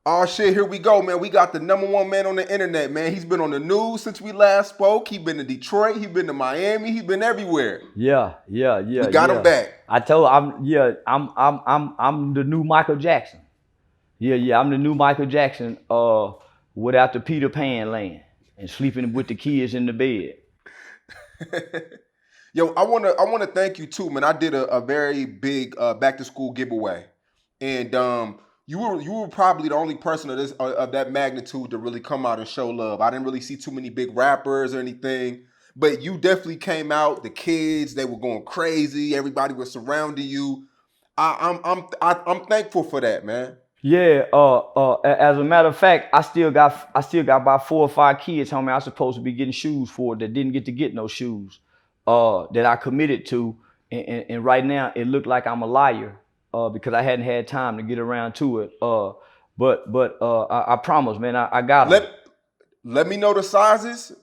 Oh shit, here we go, man. We got the #1 man on the internet, man. He's been on the news since we last spoke. He been to Detroit, he been to Miami, he been everywhere. Yeah. We got him back. I told I'm the new Michael Jackson. Yeah, I'm the new Michael Jackson without the Peter Pan land and sleeping with the kids in the bed. Yo, I wanna thank you too, man. I did a very big back to school giveaway. And you were probably the only person of that magnitude to really come out and show love. I didn't really see too many big rappers or anything, but you definitely came out. The kids, they were going crazy. Everybody was surrounding you. I'm thankful for that, man. Yeah, as a matter of fact, I still got about 4 or 5 kids, homie, I was supposed to be getting shoes for that didn't get no shoes that I committed to. And right now it looked like I'm a liar because I hadn't had time to get around to it. But I promise, man, I got them. Let me know the sizes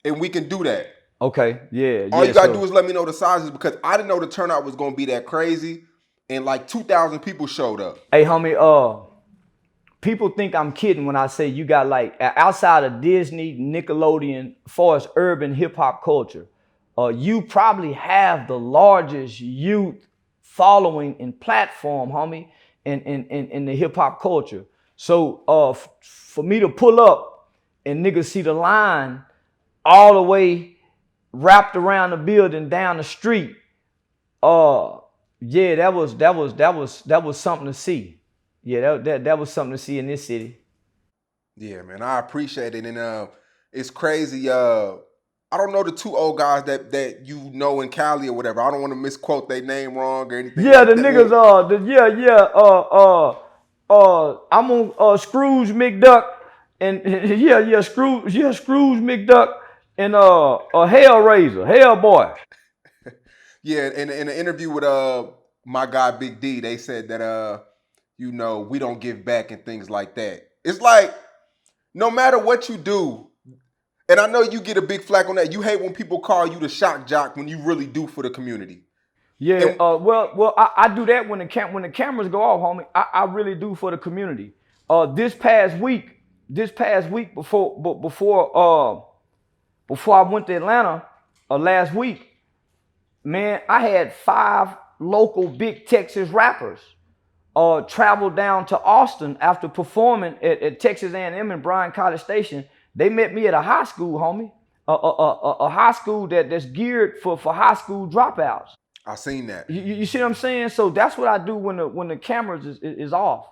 and we can do that. Okay, yeah. All you gotta do is let me know the sizes because I didn't know the turnout was gonna be that crazy. And like 2,000 people showed up. Hey, homie, people think I'm kidding when I say you got like outside of Disney, Nickelodeon, as far as urban hip hop culture, you probably have the largest youth following and platform, homie, in the hip hop culture. So for me to pull up and niggas see the line all the way wrapped around the building down the street, yeah, that was something to see. Yeah, that was something to see in this city. Yeah, man, I appreciate it, and it's crazy. I don't know the 2 old guys that you know in Cali or whatever. I don't want to misquote their name wrong or anything. Yeah, the niggas. I'm on Scrooge McDuck and Scrooge McDuck and Hellraiser, Hellboy. Yeah, in an interview with my guy Big D, they said that we don't give back and things like that. It's like no matter what you do, and I know you get a big flack on that. You hate when people call you the shock jock when you really do for the community. Yeah, and, I do that when the cameras go off, homie. I really do for the community. This past week before I went to Atlanta last week, man, I had 5 local big Texas rappers travel down to Austin after performing at Texas A&M and Bryan College Station. They met me at a high school, homie, a high school that's geared for high school dropouts. I seen that. You see what I'm saying? So that's what I do when the cameras is off.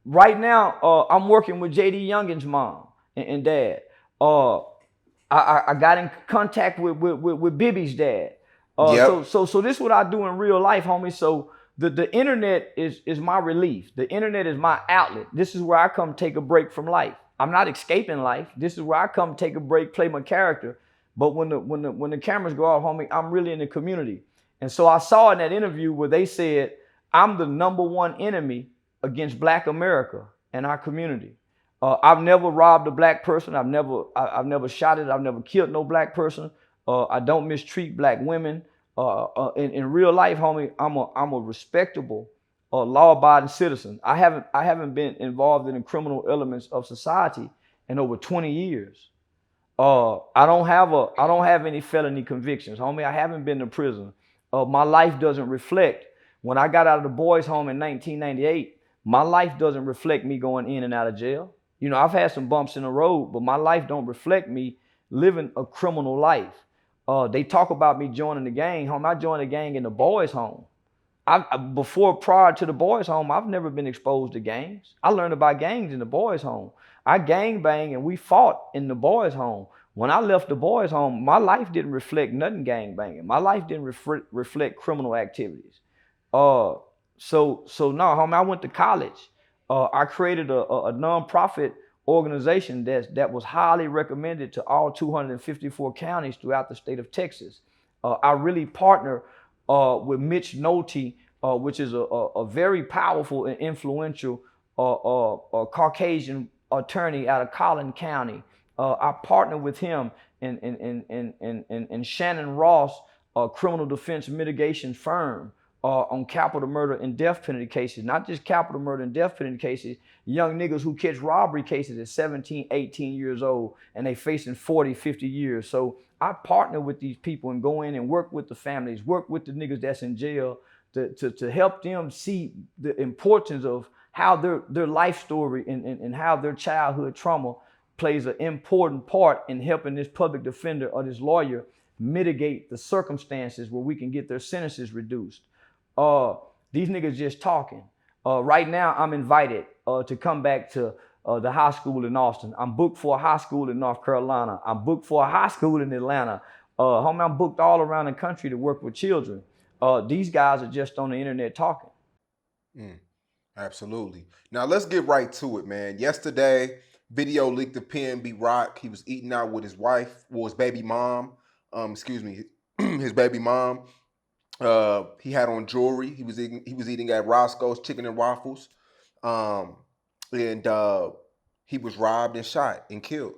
Right now, I'm working with JD Youngin's mom and dad. I got in contact with Bibby's dad. Yep. So this is what I do in real life, homie. So the internet is my relief. The internet is my outlet. This is where I come take a break from life. I'm not escaping life. This is where I come take a break, play my character. But when the cameras go off, homie, I'm really in the community. And so I saw in that interview where they said I'm the #1 enemy against Black America and our community. I've never robbed a black person. I've never shot it. I've never killed no black person. I don't mistreat black women. In real life, homie, I'm a respectable, law-abiding citizen. I haven't been involved in the criminal elements of society in over 20 years. I don't have any felony convictions, homie. I haven't been to prison. My life doesn't reflect. When I got out of the boys' home in 1998, my life doesn't reflect me going in and out of jail. You know, I've had some bumps in the road, but my life don't reflect me living a criminal life. They talk about me joining the gang, homie. I joined the gang in the boys' home. Prior to the boys' home, I've never been exposed to gangs. I learned about gangs in the boys' home. I gang bang and we fought in the boys' home. When I left the boys' home, my life didn't reflect nothing gang banging. My life didn't reflect criminal activities. So no, homie, I went to college. I created a nonprofit organization that was highly recommended to all 254 counties throughout the state of Texas. I really partner with Mitch Nolte, which is a very powerful and influential Caucasian attorney out of Collin County. I partner with him and Shannon Ross, criminal defense mitigation firm on capital murder and death penalty cases. Not just capital murder and death penalty cases, young niggas who catch robbery cases at 17, 18 years old and they facing 40, 50 years. So I partner with these people and go in and work with the families, work with the niggas that's in jail to help them see the importance of how their life story and how their childhood trauma plays an important part in helping this public defender or this lawyer mitigate the circumstances where we can get their sentences reduced. These niggas just talking. Right now, I'm invited to come back to the high school in Austin. I'm booked for a high school in North Carolina. I'm booked for a high school in Atlanta. Homie, I'm booked all around the country to work with children. These guys are just on the internet talking. Absolutely. Now let's get right to it, man. Yesterday, video leaked of PNB Rock. He was eating out with his wife, well, his baby mom. His baby mom. He had on jewelry. He was eating at Roscoe's Chicken and Waffles, and he was robbed and shot and killed.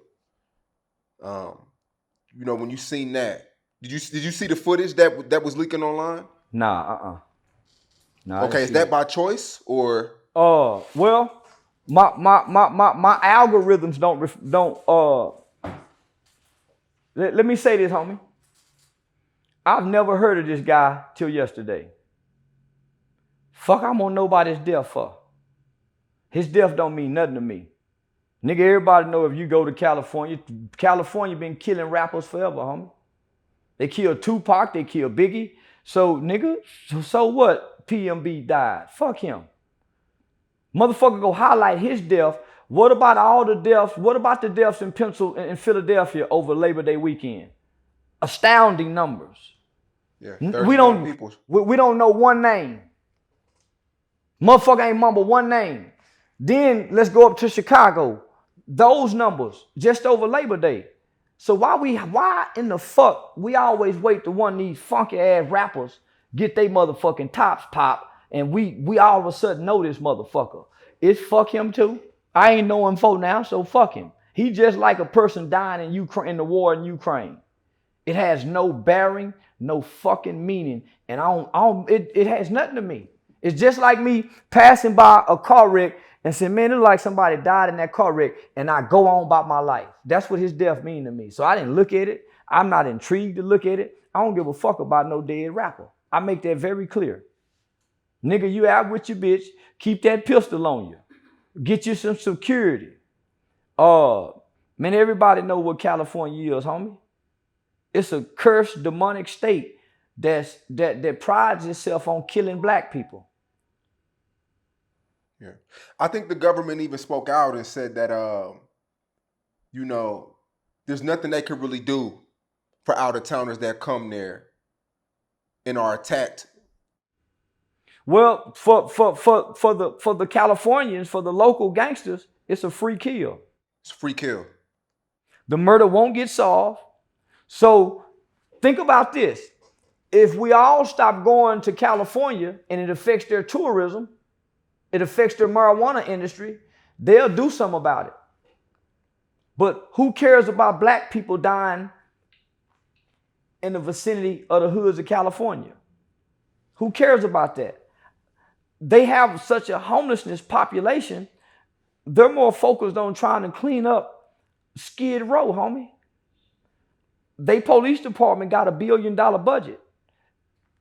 When you seen that, did you see the footage that was leaking online? Nah. Okay, is that by choice or? Well, my algorithms don't. Let me say this, homie. I've never heard of this guy till yesterday. Fuck, I'm on nobody's death for. His death don't mean nothing to me. Nigga, everybody know if you go to California been killing rappers forever, homie. They killed Tupac, they killed Biggie. So, nigga, so what? PNB died. Fuck him. Motherfucker go highlight his death. What about all the deaths? What about the deaths in Philadelphia over Labor Day weekend? Astounding numbers. Yeah, we don't know one name. Motherfucker ain't mumble one name. Then let's go up to Chicago. Those numbers just over Labor Day. So why in the fuck we always wait to one of these funky ass rappers get they motherfucking tops pop and we all of a sudden know this motherfucker? It's fuck him too. I ain't know him for now, so fuck him. He just like a person dying in Ukraine, in the war in Ukraine. It has no bearing, no fucking meaning, and it has nothing to me. It's just like me passing by a car wreck and saying, man, it's like somebody died in that car wreck, and I go on about my life. That's what his death mean to me. So I didn't look at it. I'm not intrigued to look at it. I don't give a fuck about no dead rapper. I make that very clear. Nigga, you out with your bitch, keep that pistol on you. Get you some security. Man, everybody know what California is, homie. It's a cursed, demonic state that prides itself on killing black people. Yeah. I think the government even spoke out and said that, there's nothing they can really do for out-of-towners that come there and are attacked. Well, for the Californians, for the local gangsters, it's a free kill. It's a free kill. The murder won't get solved. So think about this. If we all stop going to California and it affects their tourism, it affects their marijuana industry, they'll do something about it. But who cares about black people dying in the vicinity of the hoods of California? Who cares about that? They have such a homelessness population, they're more focused on trying to clean up Skid Row, homie. They police department got $1 billion budget.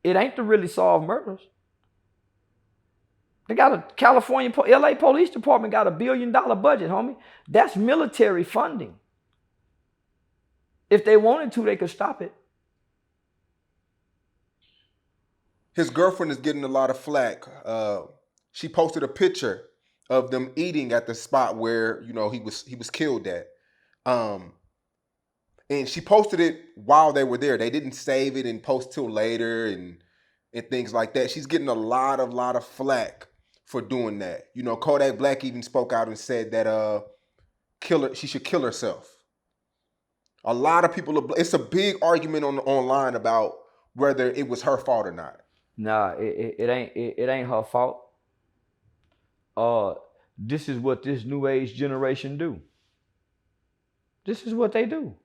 It ain't to really solve murders. They got a LA police department got $1 billion budget, homie. That's military funding. If they wanted to, they could stop it. His girlfriend is getting a lot of flack. She posted a picture of them eating at the spot where he was killed at. And she posted it while they were there. They didn't save it and post till later and things like that. She's getting a lot of flack for doing that. Kodak Black even spoke out and said that she should kill herself. A lot of people it's a big argument online about whether it was her fault or not. Nah, it ain't her fault. This is what this new age generation do. This is what they do.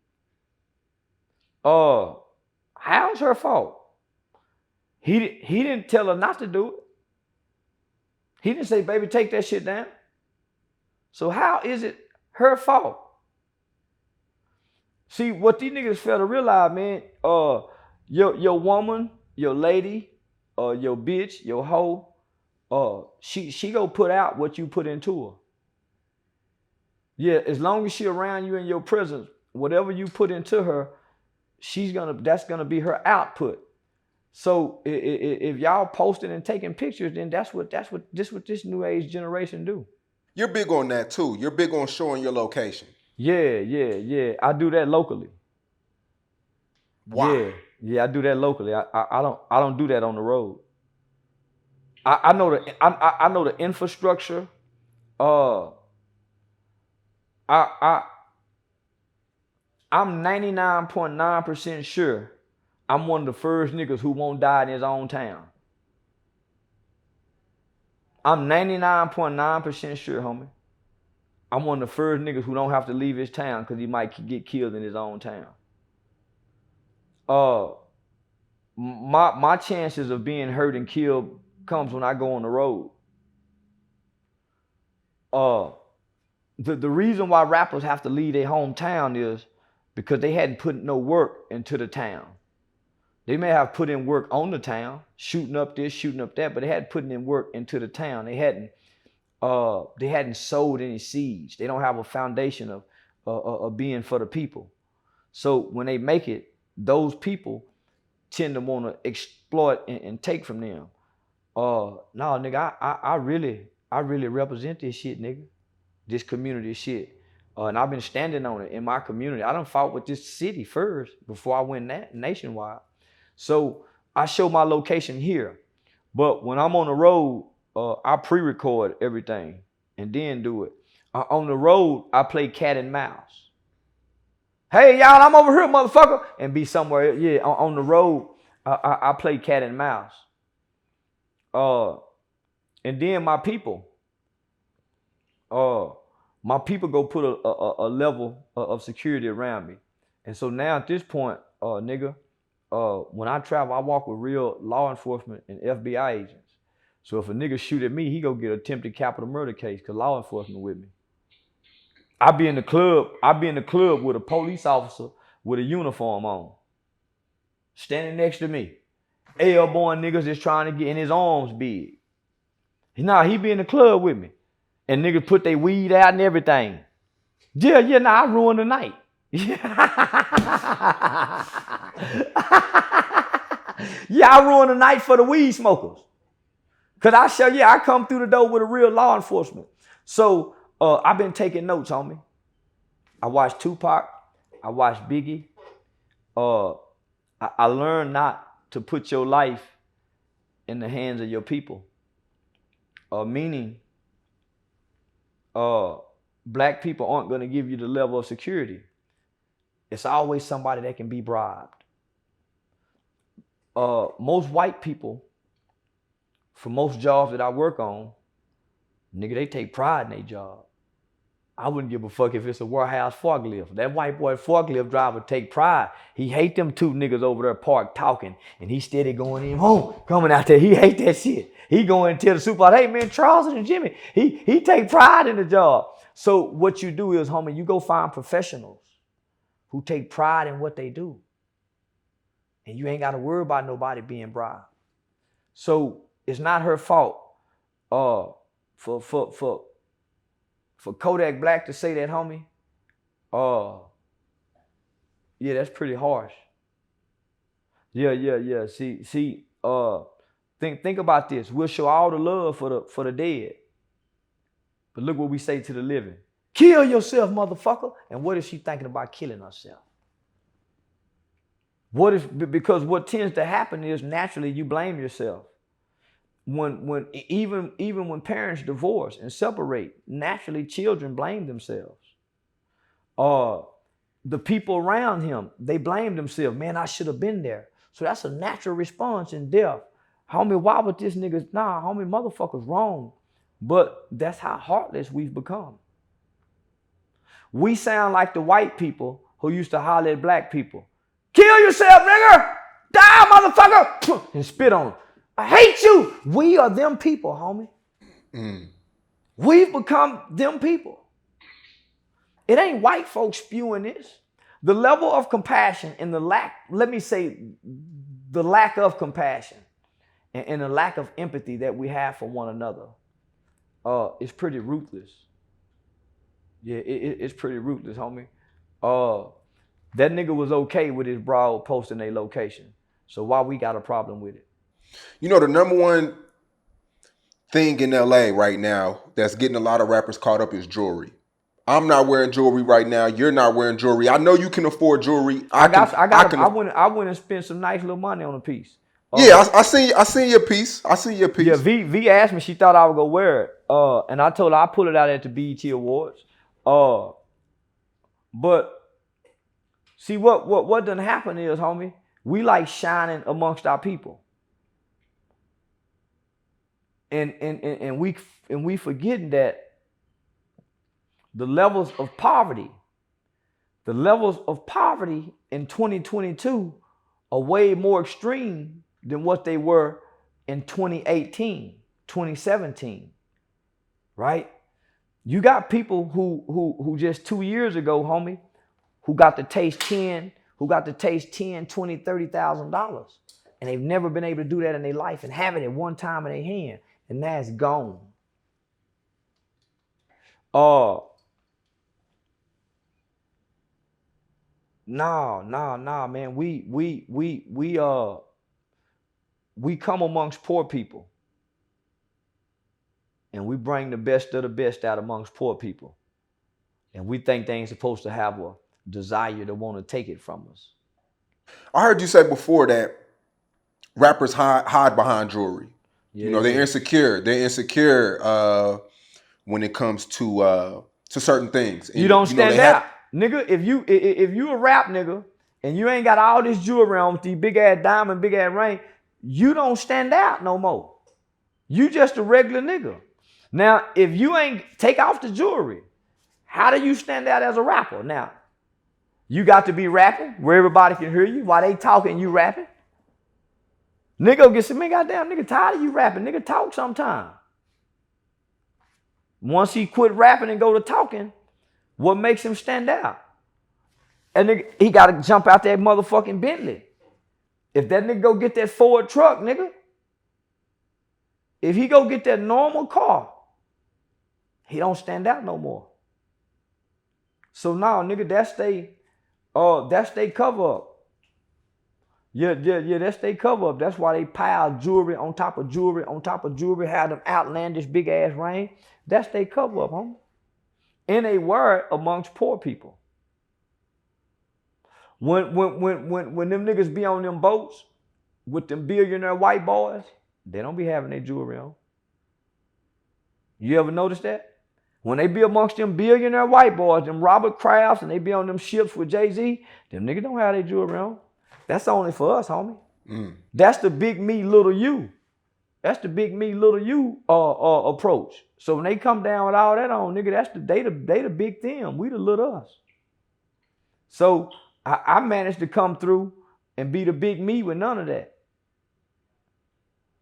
How's her fault? He didn't tell her not to do it. He didn't say, baby, take that shit down. So how is it her fault? See, what these niggas fail to realize, man, your woman, your lady, your bitch, your hoe, she go put out what you put into her. Yeah, as long as she around you in your presence, whatever you put into her, that's gonna be her output. So if y'all posting and taking pictures, then that's what this new age generation do. You're big on that too. You're big on showing your location. Yeah. I do that locally. Why? Yeah, I do that locally. I don't do that on the road. I know the infrastructure. I'm 99.9% sure I'm one of the first niggas who won't die in his own town. I'm 99.9% sure, homie. I'm one of the first niggas who don't have to leave his town because he might get killed in his own town. My chances of being hurt and killed comes when I go on the road. The reason why rappers have to leave their hometown is because they hadn't put no work into the town. They may have put in work on the town, shooting up this, shooting up that, but they hadn't put in work into the town. They hadn't sowed any seeds. They don't have a foundation of being for the people. So when they make it, those people tend to want to exploit and take from them. No, nigga, I really represent this shit, nigga. This community shit. And I've been standing on it in my community. I done fought with this city first before I went nationwide. So I show my location here. But when I'm on the road, I pre-record everything and then do it. On the road, I play cat and mouse. Hey, y'all, I'm over here, motherfucker. And be somewhere. Yeah, on the road, I play cat and mouse. And then my people go put a level of security around me. And so now at this point, nigga, when I travel, I walk with real law enforcement and FBI agents. So if a nigga shoot at me, he go get attempted capital murder case because law enforcement with me. I be in the club with a police officer with a uniform on, standing next to me. Elbowing niggas just trying to get in his arms big. Nah, he be in the club with me. And niggas put their weed out and everything. Yeah, I ruined the night. Yeah, I ruined the night for the weed smokers. Cause I come through the door with a real law enforcement. So I've been taking notes, homie. I watched Tupac. I watched Biggie. I learned not to put your life in the hands of your people. Meaning, black people aren't going to give you the level of security. It's always somebody that can be bribed. Most white people, for most jobs that I work on, nigga, they take pride in their job. I wouldn't give a fuck if it's a warehouse forklift. That white boy forklift driver take pride. He hate them two niggas over there parked talking, and he steady going in home, coming out there. He hate that shit. He going and tell the supervisor, hey man, Charleston and Jimmy, he take pride in the job. So what you do is, homie, you go find professionals who take pride in what they do. And you ain't got to worry about nobody being bribed. So it's not her fault for Kodak Black to say that, homie. Yeah, that's pretty harsh. Yeah. See, think about this. We'll show all the love for the dead. But look what we say to the living. Kill yourself, motherfucker. And what is she thinking about killing herself? Because what tends to happen is naturally you blame yourself. Even when parents divorce and separate, naturally children blame themselves. The people around him, they blame themselves. Man, I should have been there. So that's a natural response in death. Homie, why would this nigga? Nah, homie, motherfucker's wrong. But that's how heartless we've become. We sound like the white people who used to holler at black people. Kill yourself, nigga! Die, motherfucker! And spit on him. I hate you. We are them people, homie. We've become them people. It ain't white folks spewing this. The level of compassion and the lack, let me say, the lack of compassion and the lack of empathy that we have for one another is pretty ruthless. Yeah, it's pretty ruthless, homie. That nigga was okay with his broad posting their location. So why we got a problem with it? You know, the number one thing in LA right now that's getting a lot of rappers caught up is jewelry. I'm not wearing jewelry right now. You're not wearing jewelry. I know you can afford jewelry. I went and spent some nice little money on a piece. Yeah, I seen your piece. I seen your piece. Yeah, V asked me, she thought I would go wear it. And I told her I pull it out at the BET Awards. But see what done happen is, homie, we like shining amongst our people. And we forgetting that the levels of poverty in 2022 are way more extreme than what they were in 2018, 2017, right? You got people who just 2 years ago, homie, who got to taste 10, $20, $30,000. And they've never been able to do that in their life and have it at one time in their hand. And that's gone. Nah, man. We come amongst poor people. And we bring the best of the best out amongst poor people. And we think they ain't supposed to have a desire to want to take it from us. I heard you say before that rappers hide behind jewelry. Yeah, you know, they're insecure. They're insecure when it comes to certain things. And, you don't stand out. Nigga, if you a rap nigga and you ain't got all this jewelry on with these big ass diamond, big ass ring, you don't stand out no more. You just a regular nigga. Now, if you ain't take off the jewelry, how do you stand out as a rapper? Now, you got to be rapping where everybody can hear you while they talking, you rapping. Nigga get some, man, goddamn, nigga tired of you rapping. Nigga talk sometime. Once he quit rapping and go to talking, what makes him stand out? And nigga, he got to jump out that motherfucking Bentley. If that nigga go get that Ford truck, nigga, if he go get that normal car, he don't stand out no more. So now, nigga, that's they cover up. Yeah, that's they cover up. That's why they pile jewelry on top of jewelry on top of jewelry, have them outlandish big ass ring. That's they cover up, homie. And they wear it amongst poor people. When them niggas be on them boats with them billionaire white boys, they don't be having their jewelry on. You ever notice that? When they be amongst them billionaire white boys, them Robert Krafts, and they be on them ships with Jay-Z, them niggas don't have their jewelry on. That's only for us, homie. That's the big me, little you. That's the big me, little you approach. So when they come down with all that on, nigga, that's they the big them. We the little us. So I managed to come through and be the big me with none of that.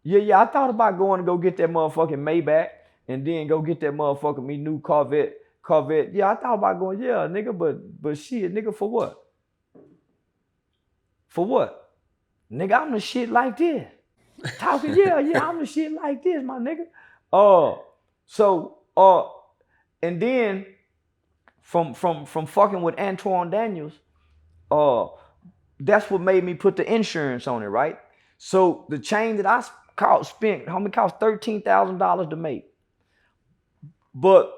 Yeah, I thought about going to go get that motherfucking Maybach and then go get that motherfucking me new Corvette. Yeah, I thought about going, yeah, nigga, but shit, nigga, for what? For what? Nigga, I'm the shit like this. Talking, yeah, I'm the shit like this, my nigga. And then from fucking with Antoine Daniels, that's what made me put the insurance on it, right? So the chain that I spent, homie, cost $13,000 to make. But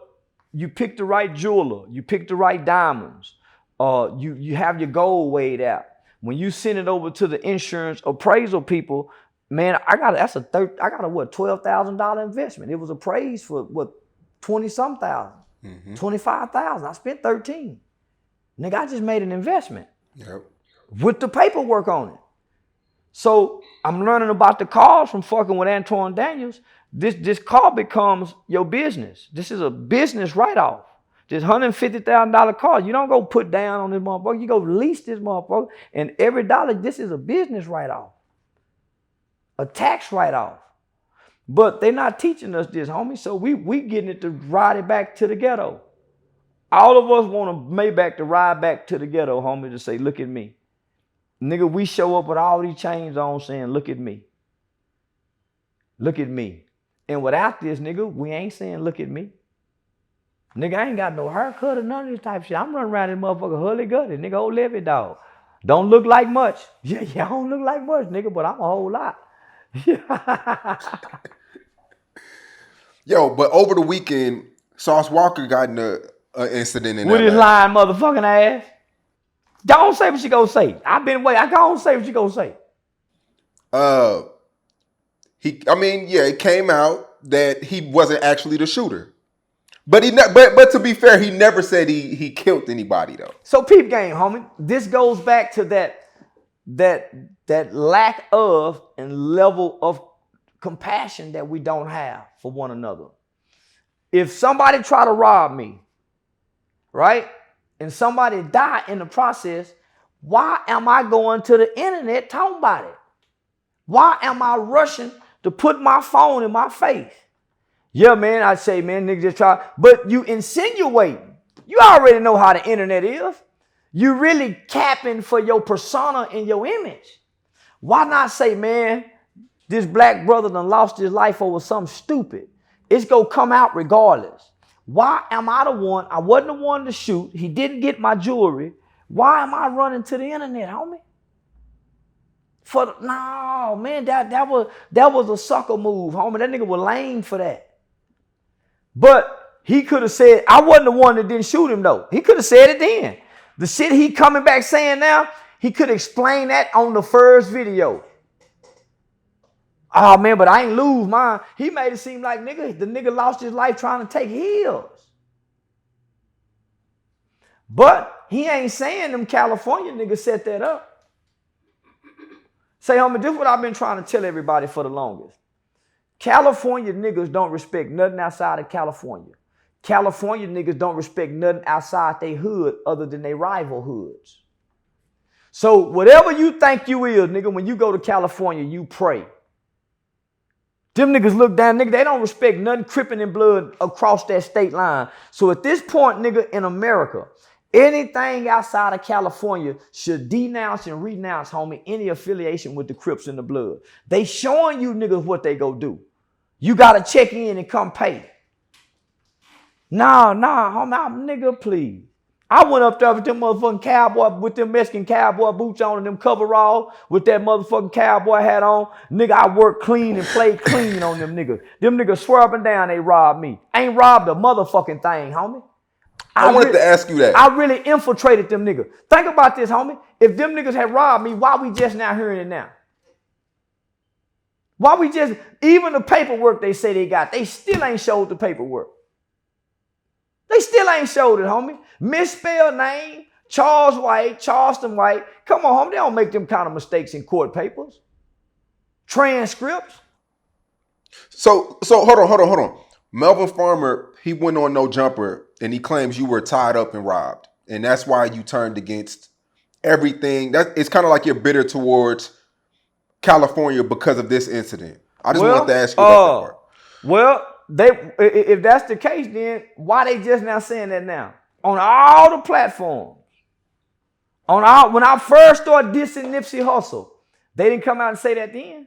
you pick the right jeweler, you pick the right diamonds, you have your gold weighed out. When you send it over to the insurance appraisal people, man, I got a $12,000 investment. It was appraised for what, 20-some thousand, 25,000. I spent 13. Nigga, I just made an investment. Yep. With the paperwork on it. So I'm learning about the cars from fucking with Antoine Daniels. This car becomes your business. This is a business write-off. This $150,000 car, you don't go put down on this motherfucker. You go lease this motherfucker. And every dollar, this is a business write-off. A tax write-off. But they're not teaching us this, homie. So we getting it to ride it back to the ghetto. All of us want a Maybach to ride back to the ghetto, homie, to say, look at me. Nigga, we show up with all these chains on saying, look at me. Look at me. And without this, nigga, we ain't saying, look at me. Nigga, I ain't got no haircut or none of this type of shit. I'm running around this motherfucker hully gutted. Nigga, old Levy dog. Don't look like much. Yeah, I don't look like much, nigga, but I'm a whole lot. Yo, but over the weekend, Sauce Walker got in an incident in with LA. his lying motherfucking ass. Don't say what she gonna say. I've been waiting. I can't say what she gonna say. It came out that he wasn't actually the shooter. But but to be fair, he never said he killed anybody though. So peep game, homie. This goes back to that lack of and level of compassion that we don't have for one another. If somebody try to rob me, right, and somebody die in the process, why am I going to the internet talking about it? Why am I rushing to put my phone in my face? Yeah, man, I say, man, nigga just try. But you insinuating. You already know how the internet is. You really capping for your persona and your image. Why not say, man, this black brother done lost his life over something stupid. It's going to come out regardless. Why am I the one? I wasn't the one to shoot. He didn't get my jewelry. Why am I running to the internet, homie? No, man, that was a sucker move, homie. That nigga was lame for that. But he could have said, I wasn't the one that didn't shoot him, though. He could have said it then. The shit he coming back saying now, he could explain that on the first video. Oh, man, but I ain't lose mine. He made it seem like, nigga, the nigga lost his life trying to take heels. But he ain't saying them California niggas set that up. Say, homie, this is what I've been trying to tell everybody for the longest. California niggas don't respect nothing outside of California. California niggas don't respect nothing outside their hood other than their rival hoods. So whatever you think you is, nigga, when you go to California, you pray. Them niggas look down, nigga, they don't respect nothing cripping in blood across that state line. So at this point, nigga, in America, anything outside of California should denounce and renounce, homie, any affiliation with the Crips and the Blood. They showing you niggas what they go do. You got to check in and come pay. Nah, homie, nigga, please. I went up there with them motherfucking cowboy, with them Mexican cowboy boots on and them coveralls, with that motherfucking cowboy hat on. Nigga, I worked clean and played clean on them niggas. Them niggas swear up and down they robbed me. Ain't robbed a motherfucking thing, homie. I wanted to ask you that. I really infiltrated them niggas. Think about this, homie. If them niggas had robbed me, why we just now hearing it now? Why we just, even the paperwork they say they got, they still ain't showed the paperwork. They still ain't showed it, homie. Misspelled name, Charleston White. Come on, homie, they don't make them kind of mistakes in court papers. Transcripts. So hold on. Melvin Farmer, he went on No Jumper and he claims you were tied up and robbed. And that's why you turned against everything. It's kind of like you're bitter towards California because of this incident. I just wanted to ask you about that part. Well, if that's the case, then why they just now saying that now? On all the platforms. When I first started dissing Nipsey Hussle, they didn't come out and say that then.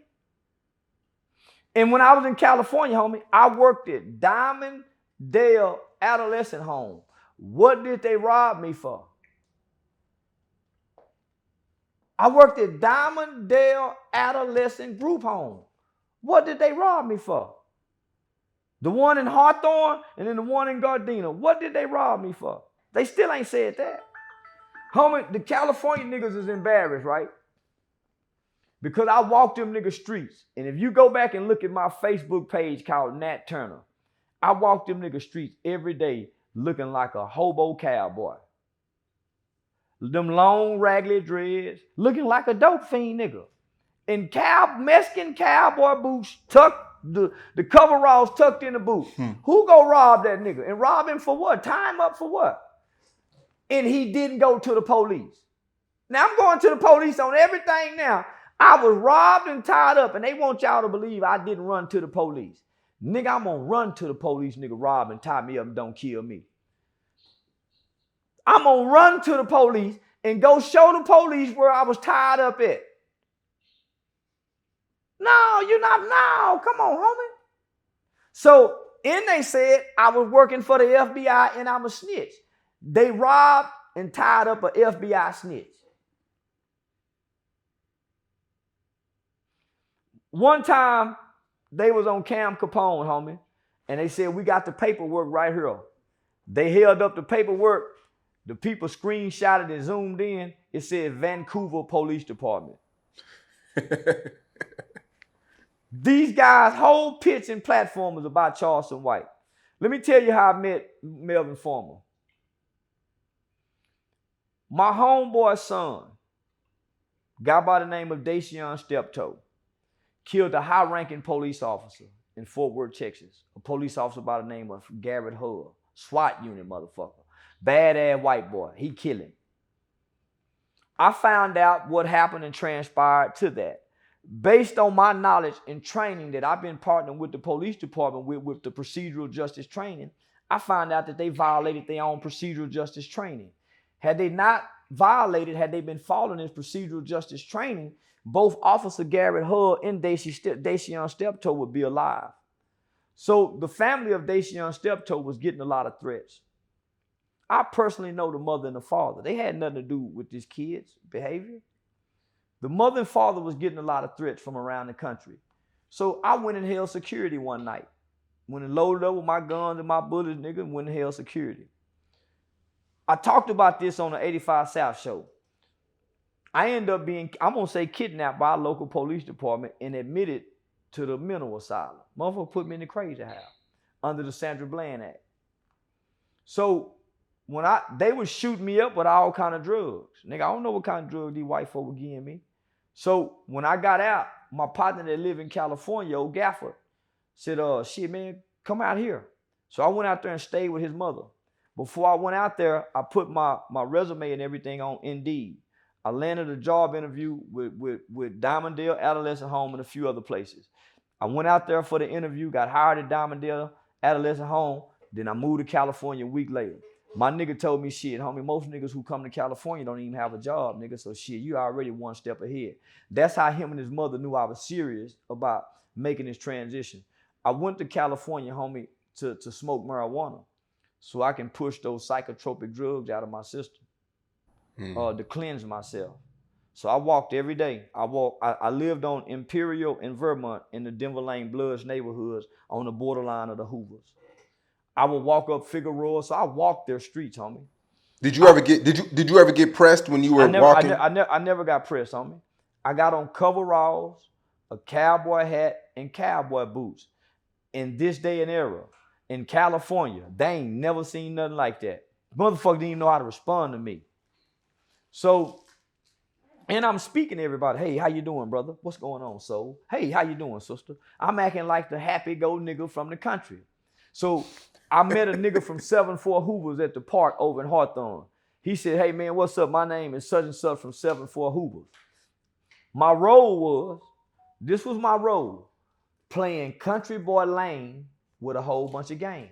And when I was in California, homie, I worked at Diamond Dale Adolescent Home. What did they rob me for? I worked at Diamond Dale Adolescent Group Home. What did they rob me for? The one in Hawthorne and then the one in Gardena. What did they rob me for? They still ain't said that. Homie, the California niggas is embarrassed, right? Because I walked them niggas streets. And if you go back and look at my Facebook page called Nat Turner, I walk them niggas streets every day looking like a hobo cowboy. Them long, raggedy dreads, looking like a dope fiend nigga. In Mexican cowboy boots tucked the coveralls tucked in the boot. Who go rob that nigga? And rob him for what? Tie him up for what? And he didn't go to the police. Now I'm going to the police on everything now. I was robbed and tied up, and they want y'all to believe I didn't run to the police. Nigga, I'm gonna run to the police, nigga, rob and tie me up and don't kill me. I'm gonna run to the police and go show the police where I was tied up at. No, you're not. No, come on, homie. So, and they said I was working for the FBI and I'm a snitch. They robbed and tied up an FBI snitch. One time, they was on Cam Capone, homie, and they said, we got the paperwork right here. They held up the paperwork. The people screenshotted and zoomed in. It said Vancouver Police Department. These guys' whole pitch and platform was about Charleston White. Let me tell you how I met Melvin Farmer. My homeboy's son, guy by the name of Dacian Steptoe, killed a high-ranking police officer in Fort Worth, Texas. A police officer by the name of Garrett Hull. SWAT unit motherfucker. Bad-ass white boy. He killed him. I found out what happened and transpired to that. Based on my knowledge and training that I've been partnering with the police department with the procedural justice training, I found out that they violated their own procedural justice training. Had they not violated, had they been following this procedural justice training, both Officer Garrett Hull and Dacian Steptoe would be alive. So the family of Dacian Steptoe was getting a lot of threats. I personally know the mother and the father. They had nothing to do with this kid's behavior. The mother and father was getting a lot of threats from around the country. So I went and held security one night. Went and loaded up with my guns and my bullets, nigga, and went and held security. I talked about this on the 85 South show. I ended up being, I'm going to say, kidnapped by a local police department and admitted to the mental asylum. Motherfucker put me in the crazy house under the Sandra Bland Act. So when they would shoot me up with all kind of drugs. Nigga, I don't know what kind of drugs these white folk were giving me. So when I got out, my partner that lived in California, old Gaffer, said, shit, man, come out here. So I went out there and stayed with his mother. Before I went out there, I put my resume and everything on Indeed. I landed a job interview with Diamonddale Adolescent Home and a few other places. I went out there for the interview, got hired at Diamonddale Adolescent Home. Then I moved to California a week later. My nigga told me, shit, homie, most niggas who come to California don't even have a job, nigga. So shit, you already one step ahead. That's how him and his mother knew I was serious about making this transition. I went to California, homie, to smoke marijuana so I can push those psychotropic drugs out of my system. To cleanse myself. So I walked every day. I lived on Imperial in Vermont in the Denver Lane Bloods neighborhoods on the borderline of the Hoovers. I would walk up Figueroa, so I walked their streets, homie. Did you ever get pressed when you were walking? I never got pressed, homie. I got on coveralls, a cowboy hat, and cowboy boots. In this day and era, in California, they ain't never seen nothing like that. Motherfucker didn't even know how to respond to me. So, and I'm speaking to everybody. Hey, how you doing, brother? What's going on, soul? Hey, how you doing, sister? I'm acting like the happy-go nigga from the country. So I met a nigga from 74 Hoovers at the park over in Hawthorne. He said, hey, man, what's up? My name is such and such from 74 Hoovers. My role was my role, playing Country Boy Lane with a whole bunch of game.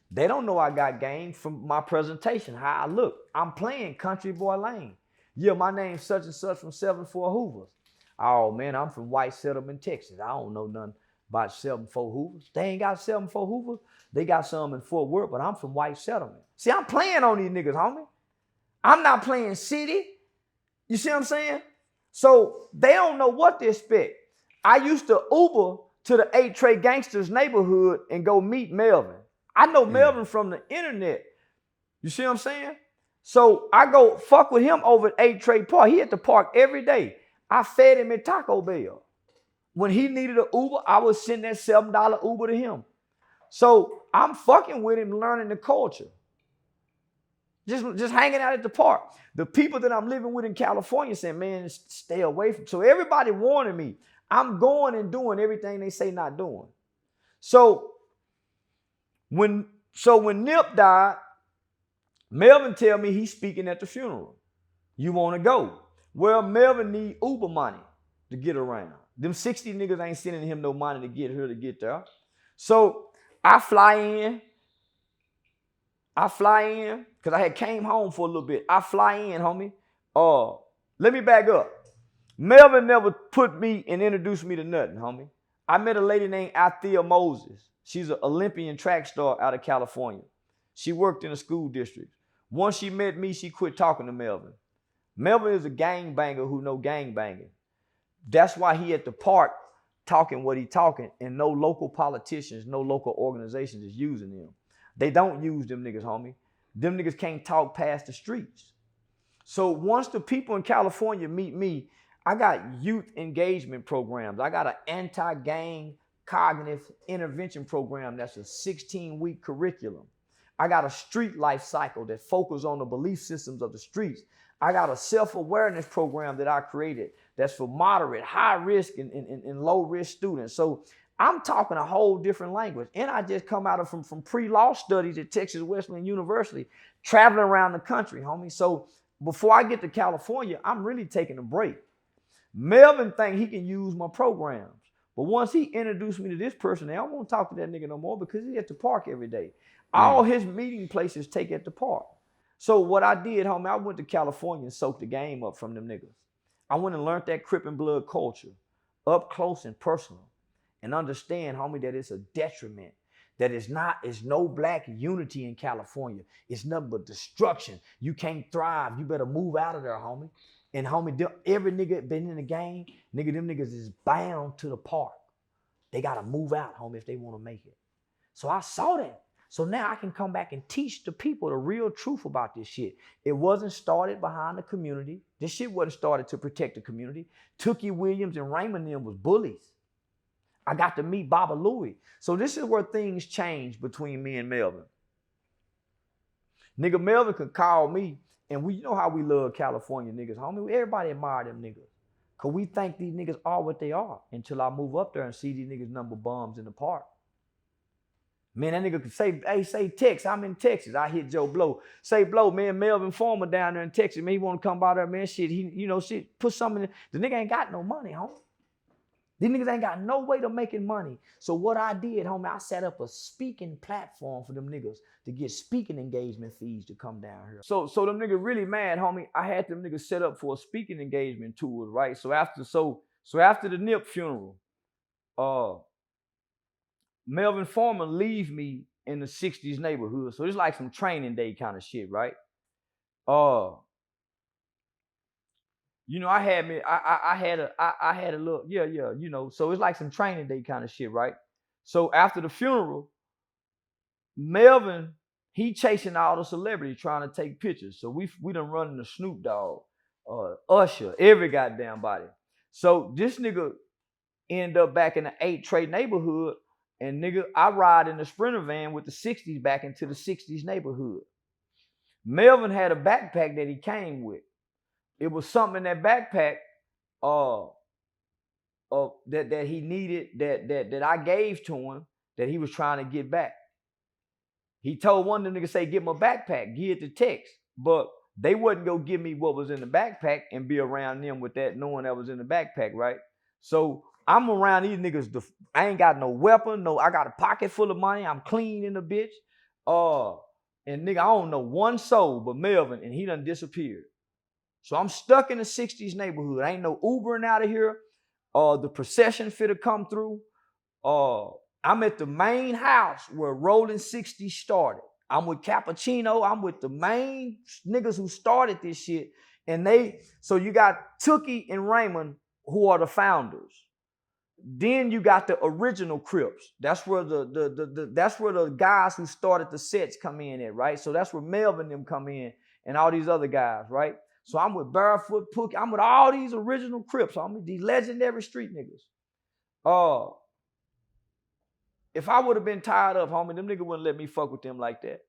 They don't know I got game from my presentation, how I look. I'm playing Country Boy Lane. Yeah, my name's such and such from 74 Hoovers. Oh, man, I'm from White Settlement, Texas. I don't know nothing about 74 Hoovers. They ain't got 74 Hoovers. They got some in Fort Worth, but I'm from White Settlement. See, I'm playing on these niggas, homie. I'm not playing city. You see what I'm saying? So they don't know what to expect. I used to Uber to the 8 Trey Gangsters neighborhood and go meet Melvin. I know Melvin from the internet. You see what I'm saying? So I go fuck with him over at 8 Trey Park. He at the park every day. I fed him at Taco Bell. When he needed an Uber, I would send that $7 Uber to him. So I'm fucking with him, learning the culture. Just hanging out at the park. The people that I'm living with in California saying, man, stay away from. So everybody warning me. I'm going and doing everything they say not doing. So when Nip died, Melvin tell me he's speaking at the funeral. You want to go? Well, Melvin need Uber money to get around. Them 60 niggas ain't sending him no money to get here to get there. So I fly in because I had came home for a little bit. I fly in, homie. Let me back up. Melvin never put me and introduced me to nothing, homie. I met a lady named Althea Moses. She's an Olympian track star out of California. She worked in a school district. Once she met me, she quit talking to Melvin. Melvin is a gangbanger who know gangbanging. That's why he at the park talking what he talking, and no local politicians, no local organizations is using them. They don't use them niggas, homie. Them niggas can't talk past the streets. So once the people in California meet me, I got youth engagement programs. I got an anti-gang cognitive intervention program that's a 16-week curriculum. I got a street life cycle that focuses on the belief systems of the streets. I got a self-awareness program that I created that's for moderate, high risk, and low risk students. So I'm talking a whole different language. And I just come out of from pre-law studies at Texas Wesleyan University, traveling around the country, homie. So before I get to California, I'm really taking a break. Melvin think he can use my programs. But once he introduced me to this person, I don't want to talk to that nigga no more because he's at the park every day. All his meeting places take at the park. So what I did, homie, I went to California and soaked the game up from them niggas. I went and learned that Crip and Blood culture up close and personal and understand, homie, that it's a detriment. That it's no black unity in California. It's nothing but destruction. You can't thrive. You better move out of there, homie. And homie, every nigga been in the game, nigga, them niggas is bound to the park. They gotta move out, homie, if they want to make it. So I saw that. So now I can come back and teach the people the real truth about this shit. It wasn't started behind the community. This shit wasn't started to protect the community. Tookie Williams and Raymond them was bullies. I got to meet Baba Louie. So this is where things change between me and Melvin. Nigga, Melvin could call me, and you know how we love California niggas, homie. Everybody admire them niggas. Because we think these niggas are what they are until I move up there and see these niggas number bums in the park. Man, that nigga could say, hey, say Tex, I'm in Texas. I hit Joe Blow. Say Blow, man, Melvin Former down there in Texas. Man, he want to come by there, man, shit. Shit, put something in. The nigga ain't got no money, homie. These niggas ain't got no way to making money. So what I did, homie, I set up a speaking platform for them niggas to get speaking engagement fees to come down here. So them niggas really mad, homie. I had them niggas set up for a speaking engagement tour, right? So after the Nip funeral, Melvin Foreman leave me in the 60s neighborhood. So it's like some training day kind of shit, right? I had a little, so it's like some training day kind of shit, right? So after the funeral, Melvin, he chasing all the celebrities trying to take pictures. So we done running the Snoop Dogg, Usher, every goddamn body. So this nigga end up back in the 8th Trade neighborhood, and nigga, I ride in the Sprinter van with the 60s back into the 60s neighborhood. Melvin had a backpack that he came with. It was something in that backpack that he needed that I gave to him that he was trying to get back. He told one of them niggas, say, get my backpack, give it to Tex. But they wouldn't go give me what was in the backpack and be around them with that, knowing that was in the backpack, right? So I'm around these niggas. I ain't got no weapon. I got a pocket full of money. I'm clean in the bitch. And nigga, I don't know one soul but Melvin, and he done disappeared. So I'm stuck in the 60s neighborhood. Ain't no Ubering out of here. The procession finna come through. I'm at the main house where Rolling 60 started. I'm with Cappuccino. I'm with the main niggas who started this shit. So you got Tookie and Raymond, who are the founders. Then you got the original Crips. That's where that's where the guys who started the sets come in at, right? So that's where Melvin them come in and all these other guys, right? So I'm with Barefoot Pookie. I'm with all these original Crips. I'm with these legendary street niggas. If I would have been tied up, homie, them niggas wouldn't let me fuck with them like that.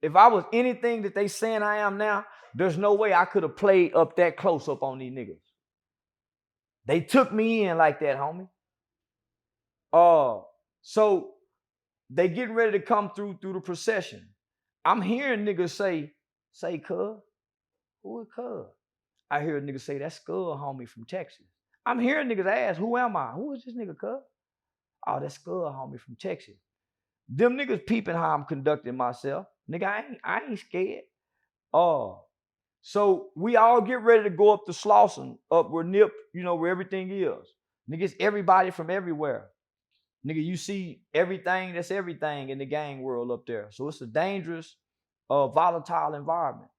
If I was anything that they saying I am now, there's no way I could have played up that close up on these niggas. They took me in like that, homie. So they getting ready to come through the procession. I'm hearing niggas say, cuz, who is cuz? I hear a nigga say, that's Skull homie from Texas. I'm hearing niggas ask, who am I? Who is this nigga, cuz? Oh, that's Skull homie from Texas. Them niggas peeping how I'm conducting myself. Nigga, I ain't scared. Oh. So we all get ready to go up to Slauson, up where Nip, where everything is. Niggas, everybody from everywhere. Nigga, you see everything that's everything in the gang world up there. So it's a dangerous, volatile environment.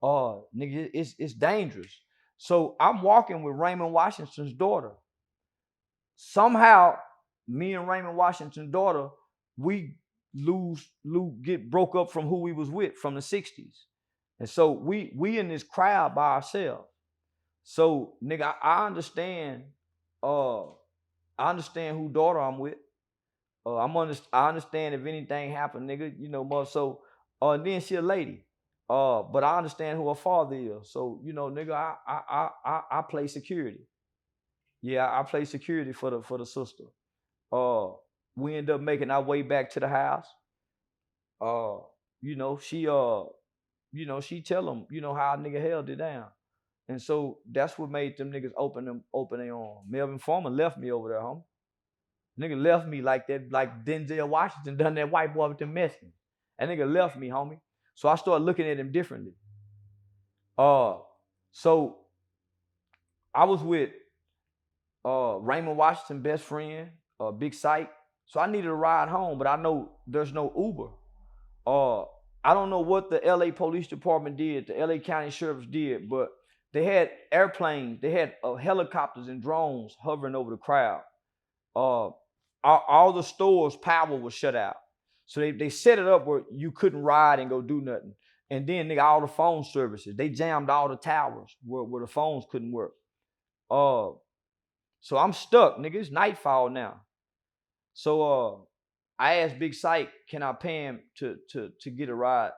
Nigga, it's dangerous. So I'm walking with Raymond Washington's daughter. Somehow, me and Raymond Washington's daughter, we get broke up from who we was with from the 60s. And so we in this crowd by ourselves. So nigga, I understand who daughter I'm with. I understand if anything happened, nigga, more so. Then she a lady. But I understand who her father is. So, nigga, I play security. Yeah, I play security for the sister. We end up making our way back to the house. She tell them, how a nigga held it down. And so that's what made them niggas open their arms. Melvin Foreman left me over there, homie. Nigga left me like that, like Denzel Washington done that white boy with the Mexicans. That nigga left me, homie. So I started looking at him differently. So I was with Raymond Washington, best friend, Big Sight. So I needed a ride home, but I know there's no Uber. I don't know what the LA Police Department did, the LA County Sheriff's did, but they had airplanes, they had helicopters and drones hovering over the crowd. All the stores' power was shut out. So they set it up where you couldn't ride and go do nothing. And then nigga, all the phone services, they jammed all the towers where the phones couldn't work. So I'm stuck, nigga. It's nightfall now. So I asked Big Sight, can I pay him to get a ride,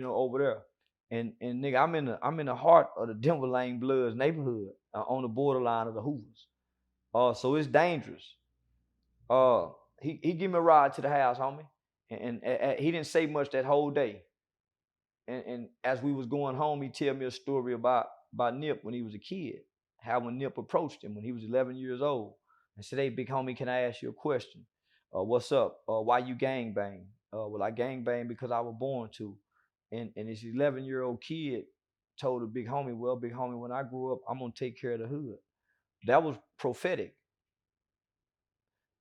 over there? And nigga, I'm in the heart of the Denver Lane Bloods neighborhood, on the borderline of the Hoovers. So it's dangerous. He give me a ride to the house, homie, and he didn't say much that whole day. And as we was going home, he tell me a story about Nip when he was a kid, how when Nip approached him when he was 11 years old and said, "Hey, big homie, can I ask you a question? What's up? Why you gangbang?" Well, I gangbang because I was born to. And this 11-year-old kid told the big homie, "Well, big homie, when I grew up, I'm gonna take care of the hood." That was prophetic.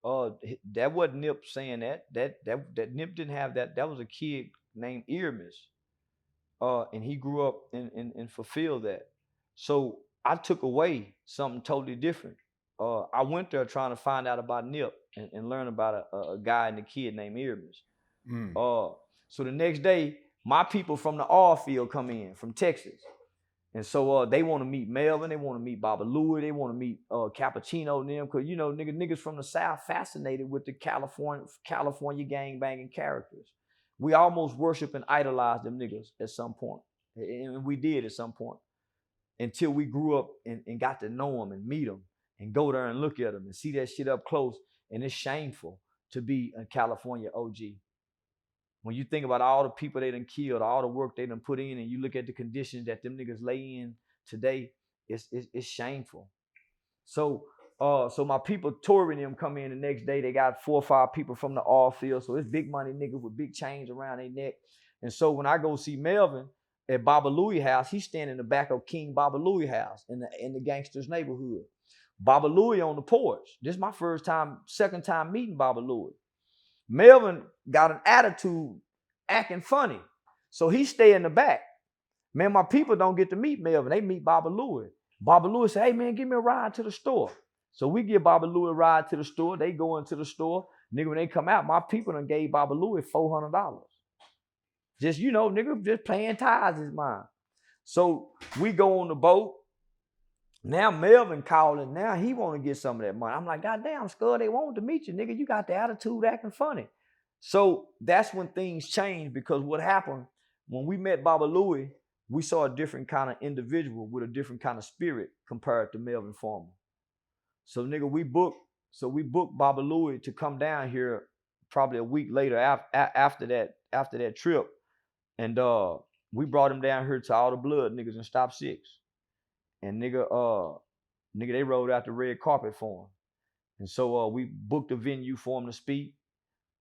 That wasn't Nip saying that. That Nip didn't have that. That was a kid named Earmus. And he grew up and fulfilled that. So I took away something totally different. I went there trying to find out about Nip and learn about a guy and a kid named Earmus. So the next day, my people from the oil field come in from Texas. And so they want to meet Melvin, they want to meet Baba Louie, they want to meet Cappuccino and them, because niggas from the South fascinated with the California gang banging characters. We almost worship and idolize them niggas at some point. And we did at some point. Until we grew up and got to know them and meet them and go there and look at them and see that shit up close. And it's shameful to be a California OG. When you think about all the people they done killed, all the work they done put in, and you look at the conditions that them niggas lay in today, it's shameful. So my people touring them come in the next day. They got 4 or 5 people from the oil field. So it's big money niggas with big chains around their neck. And so when I go see Melvin at Baba Louie house, he's standing in the back of King Baba Louie house in the gangster's neighborhood. Baba Louie on the porch. This is my second time meeting Baba Louie. Melvin got an attitude, acting funny. So he stay in the back. Man, my people don't get to meet Melvin. They meet Baba Louie. Baba Louie say, "Hey, man, give me a ride to the store." So we give Baba Louie a ride to the store. They go into the store. Nigga, when they come out, my people done gave Baba Louie $400. Just, nigga, just playing ties is mine. So we go on the boat. Now Melvin calling. Now he want to get some of that money. I'm like, "God damn, Scud, they want to meet you, nigga. You got the attitude acting funny." So that's when things changed, because what happened when we met Baba Louie, we saw a different kind of individual with a different kind of spirit compared to Melvin Foreman. So nigga, we booked So we booked Baba Louie to come down here probably a week later after that trip. And we brought him down here to all the blood niggas in Stop 6. And nigga, they rolled out the red carpet for him. And so we booked a venue for him to speak.